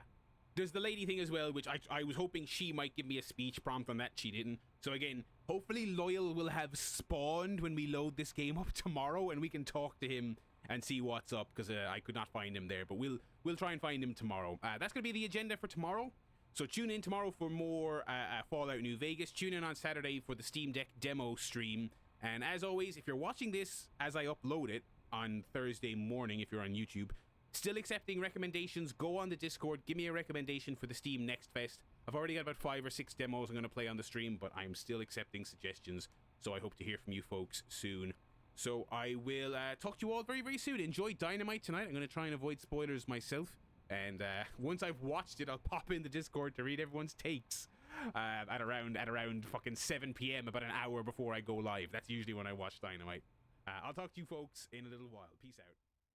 There's the lady thing as well, which I was hoping she might give me a speech prompt on that. She didn't. So again, hopefully Loyal will have spawned when we load this game up tomorrow, and we can talk to him and see what's up, because I could not find him there, but we'll try and find him tomorrow. That's going to be the agenda for tomorrow. So tune in tomorrow for more Fallout New Vegas. Tune in on Saturday for the Steam Deck demo stream. And as always, if you're watching this as I upload it on Thursday morning, if you're on YouTube, still accepting recommendations. Go on the Discord, give me a recommendation for the Steam Next Fest. I've already got about 5 or 6 demos I'm going to play on the stream, but I'm still accepting suggestions, so I hope to hear from you folks soon. So I will talk to you all very, very soon. Enjoy Dynamite tonight. I'm going to try and avoid spoilers myself, and once I've watched it, I'll pop in the Discord to read everyone's takes at around fucking 7 p.m, about an hour before I go live. That's usually when I watch Dynamite. I'll talk to you folks in a little while. Peace out.